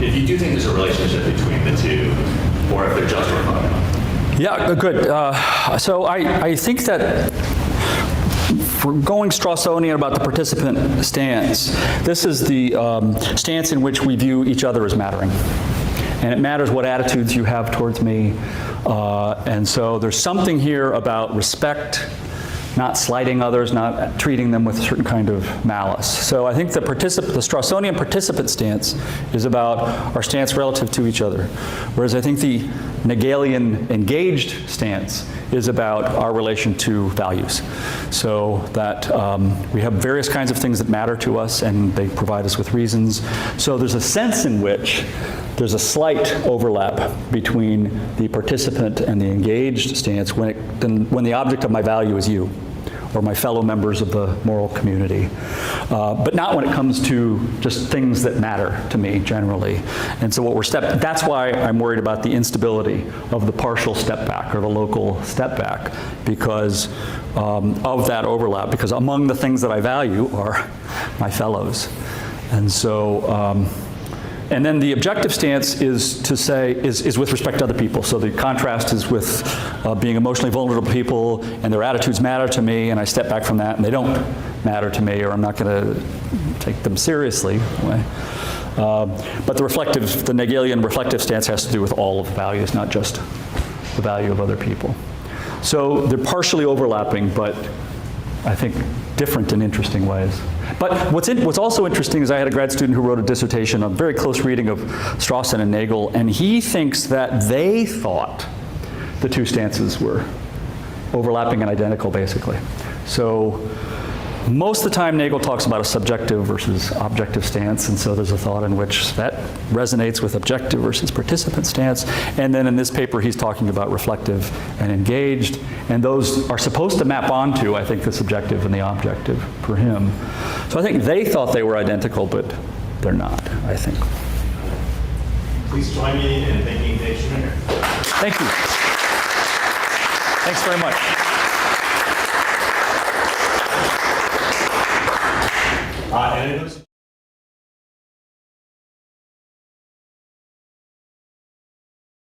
if you do think there's a relationship between the two, or if they're just orthogonal. Yeah, good. So I think that for going Strawsonian about the participant stance, this is the stance in which we view each other as mattering. And it matters what attitudes you have towards me. And so there's something here about respect, not slighting others, not treating them with a certain kind of malice. So I think the Strawsonian participant stance is about our stance relative to each other. Whereas I think the Hegelian engaged stance is about our relation to values. So that we have various kinds of things that matter to us, and they provide us with reasons. So there's a sense in which there's a slight overlap between the participant and the engaged stance when the object of my value is you, or my fellow members of the moral community. But not when it comes to just things that matter to me generally. And so that's why I'm worried about the instability of the partial step back or the local step back, because of that overlap, because among the things that I value are my fellows. And so, and then the objective stance is to say, is with respect to other people. So the contrast is with being emotionally vulnerable people, and their attitudes matter to me, and I step back from that, and they don't matter to me, or I'm not going to take them seriously. But the reflective, the Hegelian reflective stance has to do with all of the values, not just the value of other people. So they're partially overlapping, but I think different in interesting ways. But what's also interesting is I had a grad student who wrote a dissertation, a very close reading of Strawson and Nagel, and he thinks that they thought the two stances were overlapping and identical, basically. So most of the time Nagel talks about a subjective versus objective stance, and so there's a thought in which that resonates with objective versus participant stance. And then in this paper he's talking about reflective and engaged, and those are supposed to map onto, I think, the subjective and the objective for him. So I think they thought they were identical, but they're not, I think. Please join me in thanking Dave Shoemaker. Thank you. Thanks very much. And it was